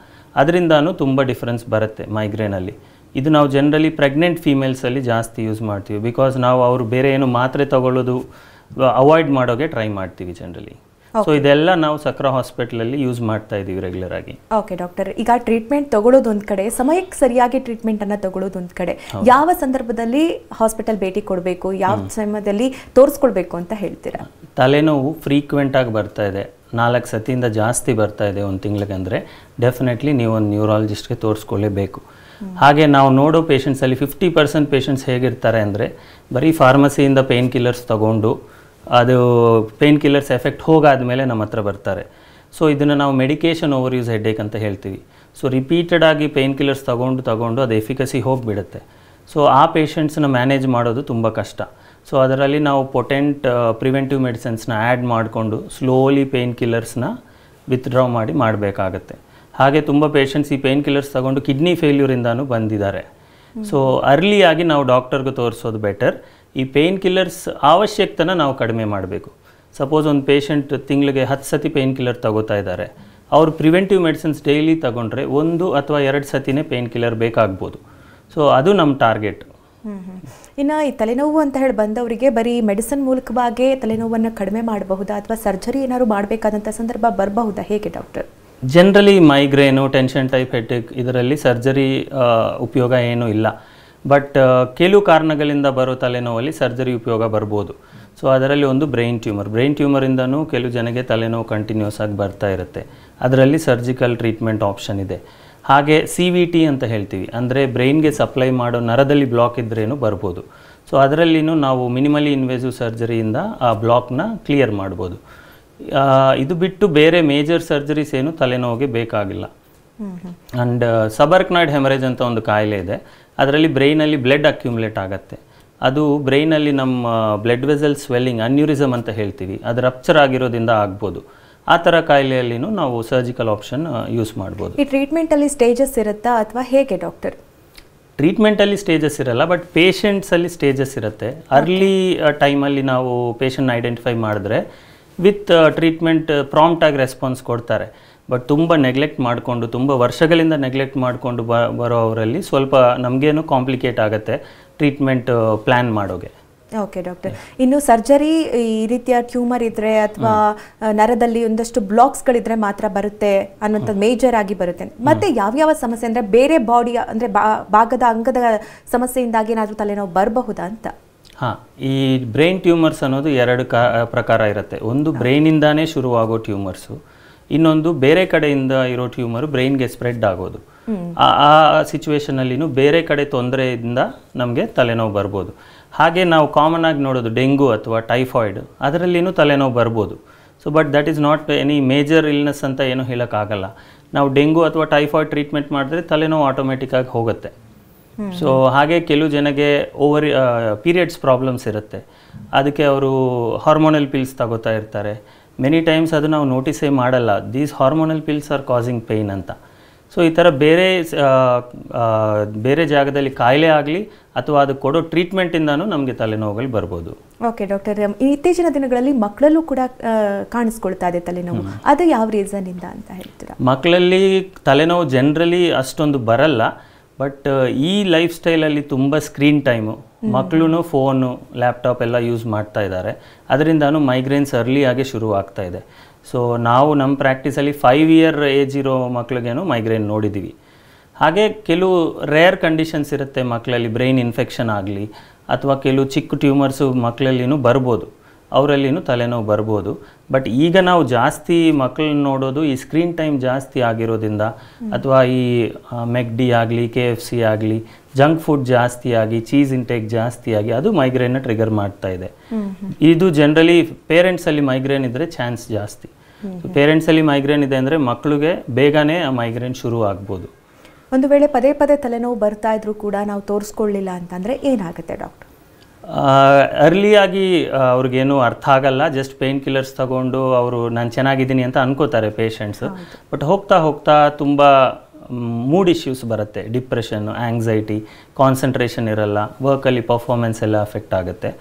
ಅದರಿಂದನೂ ತುಂಬ ಡಿಫ್ರೆನ್ಸ್ ಬರುತ್ತೆ ಮೈಗ್ರೇನಲ್ಲಿ. ಇದು ನಾವು ಜನರಲಿ ಪ್ರೆಗ್ನೆಂಟ್ ಫೀಮೇಲ್ಸಲ್ಲಿ ಜಾಸ್ತಿ ಯೂಸ್ ಮಾಡ್ತೀವಿ, ಬಿಕಾಸ್ ನಾವು ಅವರು ಬೇರೆ ಏನು ಮಾತ್ರೆ ತಗೊಳ್ಳೋದು ಅವಾಯ್ಡ್ ಮಾಡೋಗೆ ಟ್ರೈ ಮಾಡ್ತೀವಿ ಜನರಲಿ. ಸೊ ಇದೆಲ್ಲ ನಾವು ಸಕ್ರಾ ಹಾಸ್ಪಿಟಲಲ್ಲಿ ಯೂಸ್ ಮಾಡ್ತಾ ಇದ್ದೀವಿ ರೆಗ್ಯುಲರ್ ಆಗಿ. ಓಕೆ ಡಾಕ್ಟರ್, ಈಗ ಟ್ರೀಟ್ಮೆಂಟ್ ತಗೊಳ್ಳೋದು ಒಂದು ಕಡೆ, ಸಮಯಕ್ಕೆ ಸರಿಯಾಗಿ ಟ್ರೀಟ್ಮೆಂಟನ್ನು ತಗೊಳ್ಳೋದು ಒಂದು ಕಡೆ, ಯಾವ ಸಂದರ್ಭದಲ್ಲಿ ಹಾಸ್ಪಿಟಲ್ ಭೇಟಿ ಕೊಡಬೇಕು, ಯಾವ ಸಮಯದಲ್ಲಿ ತೋರಿಸ್ಕೊಳ್ಬೇಕು ಅಂತ ಹೇಳ್ತೀರಾ? ತಲೆನೋವು ಫ್ರೀಕ್ವೆಂಟಾಗಿ ಬರ್ತಾ ಇದೆ, 4 ಸತಿಯಿಂದ ಜಾಸ್ತಿ ಬರ್ತಾ ಇದೆ ಒಂದು ತಿಂಗಳಿಗೆ ಅಂದರೆ ಡೆಫಿನೆಟ್ಲಿ ನೀವು ಒಂದು ನ್ಯೂರಾಲಜಿಸ್ಟ್ಗೆ ತೋರಿಸ್ಕೊಳ್ಳೇಬೇಕು. ಹಾಗೆ ನಾವು ನೋಡೋ ಪೇಷಂಟ್ಸಲ್ಲಿ 50% ಪೇಷಂಟ್ಸ್ ಹೇಗಿರ್ತಾರೆ ಅಂದರೆ ಬರೀ ಫಾರ್ಮಸಿಯಿಂದ ಪೇನ್ ಕಿಲ್ಲರ್ಸ್ ತಗೊಂಡು ಅದು ಪೇನ್ ಕಿಲ್ಲರ್ಸ್ ಎಫೆಕ್ಟ್ ಹೋಗಾದ್ಮೇಲೆ ನಮ್ಮ ಹತ್ರ ಬರ್ತಾರೆ. ಸೊ ಇದನ್ನು ನಾವು ಮೆಡಿಕೇಷನ್ ಓವರ್ ಯೂಸ್ ಹೆಡ್ಏಕ್ ಅಂತ ಹೇಳ್ತೀವಿ. ಸೊ ರಿಪೀಟೆಡ್ ಆಗಿ ಪೇನ್ ಕಿಲ್ಲರ್ಸ್ ತಗೊಂಡು ಅದು ಎಫಿಕಸಿ ಹೋಗಿಬಿಡುತ್ತೆ. ಸೊ ಆ ಪೇಷಂಟ್ಸ್ನ ಮ್ಯಾನೇಜ್ ಮಾಡೋದು ತುಂಬ ಕಷ್ಟ. ಸೊ ಅದರಲ್ಲಿ ನಾವು ಪೊಟೆಂಟ್ ಪ್ರಿವೆಂಟಿವ್ ಮೆಡಿಸಿನ್ಸ್ನ ಆ್ಯಡ್ ಮಾಡಿಕೊಂಡು ಸ್ಲೋಲಿ ಪೇನ್ ಕಿಲ್ಲರ್ಸ್ನ ವಿತ್ಡ್ರಾ ಮಾಡಬೇಕಾಗತ್ತೆ. ಹಾಗೆ ತುಂಬ ಪೇಷಂಟ್ಸ್ ಈ ಪೇನ್ ಕಿಲ್ಲರ್ಸ್ ತಗೊಂಡು ಕಿಡ್ನಿ ಫೇಲ್ಯೂರಿಂದನೂ ಬಂದಿದ್ದಾರೆ. ಸೊ ಅರ್ಲಿಯಾಗಿ ನಾವು ಡಾಕ್ಟರ್ಗೆ ತೋರಿಸೋದು ಬೆಟರ್. ಈ ಪೇನ್ ಕಿಲ್ಲರ್ಸ್ ಅವಶ್ಯಕತೆನ ನಾವು ಕಡಿಮೆ ಮಾಡಬೇಕು. ಸಪೋಸ್ ಒಂದು ಪೇಷಂಟ್ ತಿಂಗಳಿಗೆ 10 ಸತಿ ಪೇನ್ ಕಿಲ್ಲರ್ ತಗೋತಾ ಇದ್ದಾರೆ, ಅವರು ಪ್ರಿವೆಂಟಿವ್ ಮೆಡಿಸಿನ್ಸ್ ಡೈಲಿ ತಗೊಂಡ್ರೆ 1 ಅಥವಾ 2 ಸತಿನೇ ಪೇನ್ ಕಿಲ್ಲರ್ ಬೇಕಾಗ್ಬೋದು. ಸೊ ಅದು ನಮ್ಮ ಟಾರ್ಗೆಟ್. ಇನ್ನು ಈ ತಲೆನೋವು ಅಂತ ಹೇಳಿ ಬಂದವರಿಗೆ ಬರೀ ಮೆಡಿಸಿನ್ ಮೂಲಕವಾಗಿ ತಲೆನೋವನ್ನು ಕಡಿಮೆ ಮಾಡಬಹುದಾ ಅಥವಾ ಸರ್ಜರಿ ಏನಾದ್ರು ಮಾಡಬೇಕಾದಂಥ ಸಂದರ್ಭ ಬರಬಹುದಾ, ಹೇಗೆ doctor? Generally migraine, tension type headache ಇದರಲ್ಲಿ ಸರ್ಜರಿ ಉಪಯೋಗ ಏನೂ ಇಲ್ಲ. ಬಟ್ ಕೆಲವು ಕಾರಣಗಳಿಂದ ಬರೋ ತಲೆನೋವಲ್ಲಿ ಸರ್ಜರಿ ಉಪಯೋಗ ಬರ್ಬೋದು. ಸೊ ಅದರಲ್ಲಿ ಒಂದು ಬ್ರೈನ್ ಟ್ಯೂಮರಿಂದನೂ ಕೆಲವು ಜನಕ್ಕೆ ತಲೆನೋವು ಕಂಟಿನ್ಯೂಸ್ ಆಗಿ ಬರ್ತಾ ಇರುತ್ತೆ. ಅದರಲ್ಲಿ ಸರ್ಜಿಕಲ್ ಟ್ರೀಟ್ಮೆಂಟ್ ಆಪ್ಷನ್ ಇದೆ. ಹಾಗೆ CVT ಅಂತ ಹೇಳ್ತೀವಿ, ಅಂದರೆ ಬ್ರೈನ್ಗೆ ಸಪ್ಲೈ ಮಾಡೋ ನರದಲ್ಲಿ ಬ್ಲಾಕ್ ಇದ್ರೇನು ಬರ್ಬೋದು. ಸೊ ಅದರಲ್ಲಿನೂ ನಾವು ಮಿನಿಮಲಿ ಇನ್ವೇಸಿವ್ ಸರ್ಜರಿಯಿಂದ ಆ ಬ್ಲಾಕ್ನ ಕ್ಲಿಯರ್ ಮಾಡ್ಬೋದು. ಇದು ಬಿಟ್ಟು ಬೇರೆ ಮೇಜರ್ ಸರ್ಜರೀಸ್ ಏನು ತಲೆನೋವಿಗೆ ಬೇಕಾಗಿಲ್ಲ. ಆ್ಯಂಡ್ ಸಬರ್ಕ್ನಾಯ್ಡ್ ಹೆಮರೇಜ್ ಅಂತ ಒಂದು ಕಾಯಿಲೆ ಇದೆ. ಅದರಲ್ಲಿ ಬ್ರೈನಲ್ಲಿ ಬ್ಲಡ್ ಅಕ್ಯುಮುಲೇಟ್ ಆಗುತ್ತೆ. ಅದು ಬ್ರೈನಲ್ಲಿ ನಮ್ಮ ಬ್ಲಡ್ ವೆಸಲ್ ಸ್ವೆಲ್ಲಿಂಗ್, ಅನ್ಯೂರಿಸಮ್ ಅಂತ ಹೇಳ್ತೀವಿ, ಅದು ರಪ್ಚರ್ ಆಗಿರೋದ್ರಿಂದ ಆಗ್ಬೋದು. ಆ ಥರ ಕಾಯಿಲೆಯಲ್ಲಿನೂ ನಾವು ಸರ್ಜಿಕಲ್ ಆಪ್ಷನ್ ಯೂಸ್ ಮಾಡ್ಬೋದು. ಈ ಟ್ರೀಟ್ಮೆಂಟಲ್ಲಿ ಸ್ಟೇಜಸ್ ಇರುತ್ತಾ ಅಥವಾ ಹೇಗೆ ಡಾಕ್ಟರ್? ಟ್ರೀಟ್ಮೆಂಟಲ್ಲಿ ಸ್ಟೇಜಸ್ ಇರಲ್ಲ, ಬಟ್ ಪೇಷಂಟ್ಸಲ್ಲಿ ಸ್ಟೇಜಸ್ ಇರುತ್ತೆ. ಅರ್ಲಿ ಟೈಮಲ್ಲಿ ನಾವು ಪೇಷಂಟ್ನ ಐಡೆಂಟಿಫೈ ಮಾಡಿದ್ರೆ ವಿತ್ ಟ್ರೀಟ್ಮೆಂಟ್ ಪ್ರಾಂಪ್ಟಾಗಿ ರೆಸ್ಪಾನ್ಸ್ ಕೊಡ್ತಾರೆ. ಬಟ್ ತುಂಬ ನೆಗ್ಲೆಕ್ಟ್ ಮಾಡಿಕೊಂಡು, ತುಂಬ ವರ್ಷಗಳಿಂದ ನೆಗ್ಲೆಕ್ಟ್ ಮಾಡಿಕೊಂಡು ಬರೋವರಲ್ಲಿ ಸ್ವಲ್ಪ ನಮಗೇನು ಕಾಂಪ್ಲಿಕೇಟ್ ಆಗುತ್ತೆ ಟ್ರೀಟ್ಮೆಂಟ್ ಪ್ಲ್ಯಾನ್ ಮಾಡೋಗೆ. ಓಕೆ ಡಾಕ್ಟರ್, ಇನ್ನು ಸರ್ಜರಿ ಈ ರೀತಿಯ ಟ್ಯೂಮರ್ ಇದ್ರೆ ಅಥವಾ ನರದಲ್ಲಿ ಒಂದಷ್ಟು ಬ್ಲಾಕ್ಸ್ಗಳಿದ್ರೆ ಮಾತ್ರ ಬರುತ್ತೆ ಅನ್ನೋಂಥದ್ದು ಮೇಜರ್ ಆಗಿ ಬರುತ್ತೆ. ಮತ್ತೆ ಯಾವ್ಯಾವ ಸಮಸ್ಯೆ ಅಂದರೆ ಬೇರೆ ಬಾಡಿಯ ಅಂದರೆ ಭಾಗದ ಅಂಗದ ಸಮಸ್ಯೆಯಿಂದಾಗಿ ಏನಾದರೂ ತಲೆನೋವು ಬರಬಹುದಾ ಅಂತ? ಹಾಂ, ಈ ಬ್ರೈನ್ ಟ್ಯೂಮರ್ಸ್ ಅನ್ನೋದು 2 ಪ್ರಕಾರ ಇರುತ್ತೆ. ಒಂದು ಬ್ರೈನಿಂದಾನೇ ಶುರುವಾಗೋ ಟ್ಯೂಮರ್ಸು, ಇನ್ನೊಂದು ಬೇರೆ ಕಡೆಯಿಂದ ಇರೋ ಟ್ಯೂಮರು ಬ್ರೈನ್ಗೆ ಸ್ಪ್ರೆಡ್ ಆಗೋದು. ಆ ಸಿಚುವೇಶನಲ್ಲಿನೂ ಬೇರೆ ಕಡೆ ತೊಂದರೆಯಿಂದ ನಮಗೆ ತಲೆನೋವು ಬರ್ಬೋದು. ಹಾಗೆ ನಾವು ಕಾಮನ್ ಆಗಿ ನೋಡೋದು ಡೆಂಗು ಅಥವಾ ಟೈಫಾಯ್ಡ್, ಅದರಲ್ಲಿನೂ ತಲೆನೋವು ಬರ್ಬೋದು. So but that is not any major illness ಅಂತ ಏನೂ ಹೇಳೋಕ್ಕಾಗಲ್ಲ. ನಾವು ಡೆಂಗು ಅಥವಾ ಟೈಫಾಯ್ಡ್ ಟ್ರೀಟ್ಮೆಂಟ್ ಮಾಡಿದ್ರೆ ತಲೆನೋವು ಆಟೋಮೆಟಿಕ್ಕಾಗಿ ಹೋಗುತ್ತೆ. ಸೊ ಹಾಗೆ ಕೆಲವು ಜನಗೆ ಪೀರಿಯಡ್ಸ್ ಪ್ರಾಬ್ಲಮ್ಸ್ ಇರುತ್ತೆ, ಅದಕ್ಕೆ ಅವರು ಹಾರ್ಮೋನಲ್ ಪಿಲ್ಸ್ ತಗೋತಾ ಇರ್ತಾರೆ. ಮೆನಿ ಟೈಮ್ಸ್ ಅದು ನಾವು ನೋಟಿಸೇ ಮಾಡಲ್ಲ, these hormonal pills are causing pain ಅಂತ. ಸೊ ಈ ಥರ ಬೇರೆ ಜಾಗದಲ್ಲಿ ಕಾಯಿಲೆ ಆಗಲಿ ಅಥವಾ ಅದು ಕೊಡೋ ಟ್ರೀಟ್ಮೆಂಟಿಂದನೂ ನಮಗೆ ತಲೆನೋವುಗಳು ಬರ್ಬೋದು. ಓಕೆ ಡಾಕ್ಟರ್, ಇತ್ತೀಚಿನ ದಿನಗಳಲ್ಲಿ ಮಕ್ಕಳಲ್ಲೂ ಕೂಡ ಕಾಣಿಸ್ಕೊಳ್ತಾ ಇದೆ ತಲೆನೋವು, ಅದು ಯಾವ ರೀಸನ್ನಿಂದ ಅಂತ ಹೇಳ್ತೀರಾ? ಮಕ್ಕಳಲ್ಲಿ ತಲೆನೋವು ಜನರಲಿ ಅಷ್ಟೊಂದು ಬರಲ್ಲ, ಬಟ್ ಈ ಲೈಫ್ ಸ್ಟೈಲಲ್ಲಿ ತುಂಬ ಸ್ಕ್ರೀನ್ ಟೈಮು, ಮಕ್ಕಳು ಫೋನು, ಲ್ಯಾಪ್ಟಾಪ್ ಎಲ್ಲ ಯೂಸ್ ಮಾಡ್ತಾ ಇದ್ದಾರೆ. ಅದರಿಂದನೂ ಮೈಗ್ರೇನ್ಸ್ ಅರ್ಲಿಯಾಗಿ ಶುರು ಆಗ್ತಾ ಇದೆ. ಸೊ ನಾವು ನಮ್ಮ ಪ್ರಾಕ್ಟೀಸಲ್ಲಿ 5 ಇಯರ್ ಏಜ್ ಇರೋ ಮಕ್ಳಿಗೇನು ಮೈಗ್ರೇನ್ ನೋಡಿದ್ದೀವಿ. ಹಾಗೆ ಕೆಲವು ರೇರ್ ಕಂಡೀಷನ್ಸ್ ಇರುತ್ತೆ ಮಕ್ಕಳಲ್ಲಿ, ಬ್ರೈನ್ ಇನ್ಫೆಕ್ಷನ್ ಆಗಲಿ ಅಥವಾ ಕೆಲವು ಚಿಕ್ಕ ಟ್ಯೂಮರ್ಸು ಮಕ್ಕಳಲ್ಲಿನೂ ಬರ್ಬೋದು, ಅವರಲ್ಲಿನೂ ತಲೆನೋವು ಬರ್ಬೋದು. ಬಟ್ ಈಗ ನಾವು ಜಾಸ್ತಿ ಮಕ್ಕಳನ್ನ ನೋಡೋದು ಈ ಸ್ಕ್ರೀನ್ ಟೈಮ್ ಜಾಸ್ತಿ ಆಗಿರೋದ್ರಿಂದ ಅಥವಾ ಈ ಮೆಕ್ಡಿ ಆಗಲಿ, KFC ಆಗಲಿ, ಜಂಕ್ ಫುಡ್ ಜಾಸ್ತಿ ಆಗಿ, ಚೀಸ್ ಇಂಟೇಕ್ ಜಾಸ್ತಿ ಆಗಿ ಅದು ಮೈಗ್ರೇನ್ನ ಟ್ರಿಗರ್ ಮಾಡ್ತಾ ಇದೆ. ಇದು ಜನರಲಿ ಪೇರೆಂಟ್ಸಲ್ಲಿ ಮೈಗ್ರೇನ್ ಇದ್ದರೆ ಚಾನ್ಸ್ ಜಾಸ್ತಿ. ಪೇರೆಂಟ್ಸಲ್ಲಿ ಮೈಗ್ರೇನ್ ಇದೆ ಅಂದರೆ ಮಕ್ಕಳಿಗೆ ಬೇಗನೆ ಆ ಮೈಗ್ರೇನ್ ಶುರು ಆಗ್ಬೋದು. ಒಂದು ವೇಳೆ ಪದೇ ಪದೇ ತಲೆನೋವು ಬರ್ತಾ ಇದ್ರೂ ಕೂಡ ನಾವು ತೋರಿಸ್ಕೊಳ್ಳಿಲ್ಲ ಅಂತಂದರೆ ಏನಾಗುತ್ತೆ ಡಾಕ್ಟರ್? ಅರ್ಲಿಯಾಗಿ ಅವ್ರಿಗೇನು ಅರ್ಥ ಆಗಲ್ಲ, ಜಸ್ಟ್ ಪೇನ್ ಕಿಲ್ಲರ್ಸ್ ತಗೊಂಡು ಅವರು ನಾನು ಚೆನ್ನಾಗಿದ್ದೀನಿ ಅಂತ ಅನ್ಕೋತಾರೆ ಪೇಷಂಟ್ಸ್. ಬಟ್ ಹೋಗ್ತಾ ಹೋಗ್ತಾ ತುಂಬ ಮೂಡ್ ಇಶ್ಯೂಸ್ ಬರುತ್ತೆ, ಡಿಪ್ರೆಷನ್ನು, ಆ್ಯಂಗ್ಸೈಟಿ, ಕಾನ್ಸಂಟ್ರೇಷನ್ ಇರಲ್ಲ, ವರ್ಕಲ್ಲಿ ಪರ್ಫಾರ್ಮೆನ್ಸ್ ಎಲ್ಲ ಅಫೆಕ್ಟ್ ಆಗುತ್ತೆ.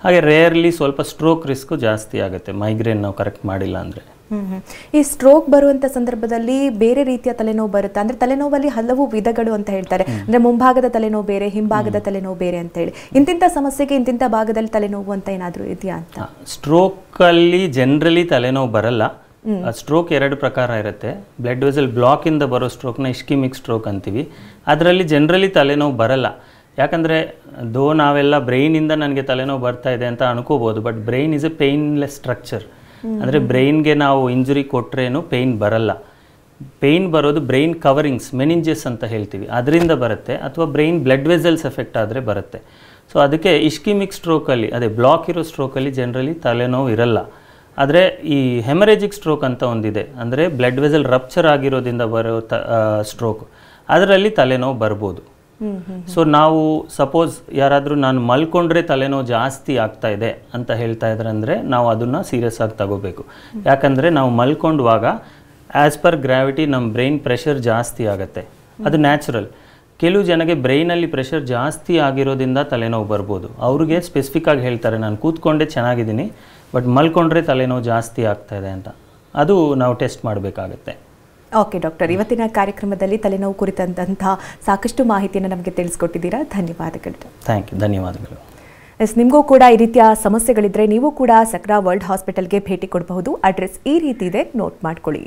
ಹಾಗೆ ರೇರ್ಲಿ ಸ್ವಲ್ಪ ಸ್ಟ್ರೋಕ್ ರಿಸ್ಕು ಜಾಸ್ತಿ ಆಗುತ್ತೆ ಮೈಗ್ರೇನ್ ನಾವು ಕರೆಕ್ಟ್ ಮಾಡಿಲ್ಲ ಅಂದರೆ. ಈ ಸ್ಟ್ರೋಕ್ ಬರುವಂಥ ಸಂದರ್ಭದಲ್ಲಿ ಬೇರೆ ರೀತಿಯ ತಲೆನೋವು ಬರುತ್ತೆ, ಅಂದರೆ ತಲೆನೋವಲ್ಲಿ ಹಲವು ವಿಧಗಳು ಅಂತ ಹೇಳ್ತಾರೆ. ಅಂದರೆ ಮುಂಭಾಗದ ತಲೆನೋವು ಬೇರೆ, ಹಿಂಭಾಗದ ತಲೆನೋವು ಬೇರೆ ಅಂತ ಹೇಳಿ. ಇಂತಿಂಥ ಸಮಸ್ಯೆಗೆ ಇಂತಿಂಥ ಭಾಗದಲ್ಲಿ ತಲೆನೋವು ಅಂತ ಏನಾದರೂ ಇದೆಯಾ ಅಂತ? ಸ್ಟ್ರೋಕಲ್ಲಿ ಜನರಲಿ ತಲೆನೋವು ಬರಲ್ಲ. ಸ್ಟ್ರೋಕ್ 2 ಪ್ರಕಾರ ಇರುತ್ತೆ. ಬ್ಲಡ್ ವೆಸಲ್ ಬ್ಲಾಕಿಂದ ಬರೋ ಸ್ಟ್ರೋಕ್ನ ಇಸ್ಕಿಮಿಕ್ ಸ್ಟ್ರೋಕ್ ಅಂತೀವಿ. ಅದರಲ್ಲಿ ಜನರಲಿ ತಲೆನೋವು ಬರಲ್ಲ. ಯಾಕಂದರೆ ನಾವೆಲ್ಲ ಬ್ರೈನಿಂದ ನನಗೆ ತಲೆನೋವು ಬರ್ತಾ ಇದೆ ಅಂತ ಅನ್ಕೋಬೋದು, but brain is a painless structure. ಅಂದರೆ ಬ್ರೈನ್ಗೆ ನಾವು ಇಂಜುರಿ ಕೊಟ್ರೇನು ಪೇಯ್ನ್ ಬರಲ್ಲ. ಪೇಯ್ನ್ ಬರೋದು ಬ್ರೈನ್ ಕವರಿಂಗ್ಸ್ ಮೆನಿಂಜಸ್ ಅಂತ ಹೇಳ್ತೀವಿ, ಅದರಿಂದ ಬರುತ್ತೆ, ಅಥವಾ ಬ್ರೈನ್ ಬ್ಲಡ್ ವೆಸಲ್ಸ್ ಎಫೆಕ್ಟ್ ಆದರೆ ಬರುತ್ತೆ. ಸೊ ಅದಕ್ಕೆ ಇಸ್ಕಿಮಿಕ್ ಸ್ಟ್ರೋಕಲ್ಲಿ, ಅದೇ ಬ್ಲಾಕ್ ಇರೋ ಸ್ಟ್ರೋಕಲ್ಲಿ ಜನರಲಿ ತಲೆನೋವು ಇರಲ್ಲ. ಆದರೆ ಈ ಹೆಮರೇಜಿಕ್ ಸ್ಟ್ರೋಕ್ ಅಂತ ಒಂದಿದೆ, ಅಂದರೆ ಬ್ಲಡ್ ವೆಸಲ್ ರಪ್ಚರ್ ಆಗಿರೋದ್ರಿಂದ ಬರೋ ಸ್ಟ್ರೋಕ್, ಅದರಲ್ಲಿ ತಲೆನೋವು ಬರ್ಬೋದು. ಸೊ ನಾವು ಸಪೋಸ್ ಯಾರಾದರೂ ನಾನು ಮಲ್ಕೊಂಡ್ರೆ ತಲೆನೋವು ಜಾಸ್ತಿ ಆಗ್ತಾ ಇದೆ ಅಂತ ಹೇಳ್ತಾ ಇದ್ದಾರೆ ಅಂದರೆ ನಾವು ಅದನ್ನು ಸೀರಿಯಸ್ ಆಗಿ ತಗೋಬೇಕು. ಯಾಕಂದರೆ ನಾವು ಮಲ್ಕೊಂಡುವಾಗ ಆ್ಯಸ್ ಪರ್ ಗ್ರಾವಿಟಿ ನಮ್ಮ ಬ್ರೈನ್ ಪ್ರೆಷರ್ ಜಾಸ್ತಿ ಆಗುತ್ತೆ, ಅದು ನ್ಯಾಚುರಲ್. ಕೆಲವು ಜನಗೆ ಬ್ರೈನಲ್ಲಿ ಪ್ರೆಷರ್ ಜಾಸ್ತಿ ಆಗಿರೋದ್ರಿಂದ ತಲೆನೋವು ಬರ್ಬೋದು. ಅವ್ರಿಗೆ ಸ್ಪೆಸಿಫಿಕ್ ಆಗಿ ಹೇಳ್ತಾರೆ, ನಾನು ಕೂತ್ಕೊಂಡೆ ಚೆನ್ನಾಗಿದ್ದೀನಿ ಬಟ್ ಮಲ್ಕೊಂಡ್ರೆ ತಲೆನೋವು ಜಾಸ್ತಿ ಆಗ್ತಾ ಇದೆ ಅಂತ. ಅದು ನಾವು ಟೆಸ್ಟ್ ಮಾಡಬೇಕಾಗತ್ತೆ. ಓಕೆ ಡಾಕ್ಟರ್, ಇವತ್ತಿನ ಕಾರ್ಯಕ್ರಮದಲ್ಲಿ ತಲೆನೋವು ಕುರಿತಂತಹ ಸಾಕಷ್ಟು ಮಾಹಿತಿಯನ್ನು ನಮಗೆ ತಿಳಿಸ್ಕೊಟ್ಟಿದ್ದೀರಾ. ಧನ್ಯವಾದಗಳು. Thank you. ಧನ್ಯವಾದಗಳು. ನಿಮಗೂ ಕೂಡ ಈ ರೀತಿಯ ಸಮಸ್ಯೆಗಳಿದ್ರೆ ನೀವು ಕೂಡ ಸಕ್ರಾ ವರ್ಲ್ಡ್ ಹಾಸ್ಪಿಟಲ್ಗೆ ಭೇಟಿ ಕೊಡಬಹುದು. ಅಡ್ರೆಸ್ ಈ ರೀತಿ ಇದೆ, ನೋಟ್ ಮಾಡ್ಕೊಳ್ಳಿ.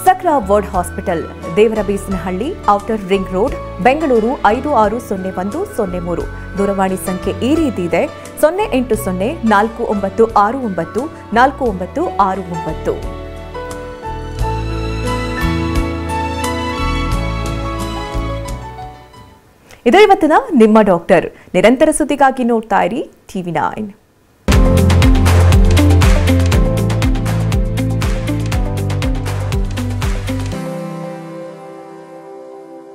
Sakra World Hospital, Devarabeesanahalli, outer ring road, Bengaluru 560103. ದೂರವಾಣಿ ಸಂಖ್ಯೆ ಈ ರೀತಿ ಇದೆ, 08049694969. ಇದು ಇವತ್ತಿನ ನಿಮ್ಮ ಡಾಕ್ಟರ್. ನಿರಂತರ ಸುದ್ದಿಗಾಗಿ ನೋಡ್ತಾ ಇರಿ TV9.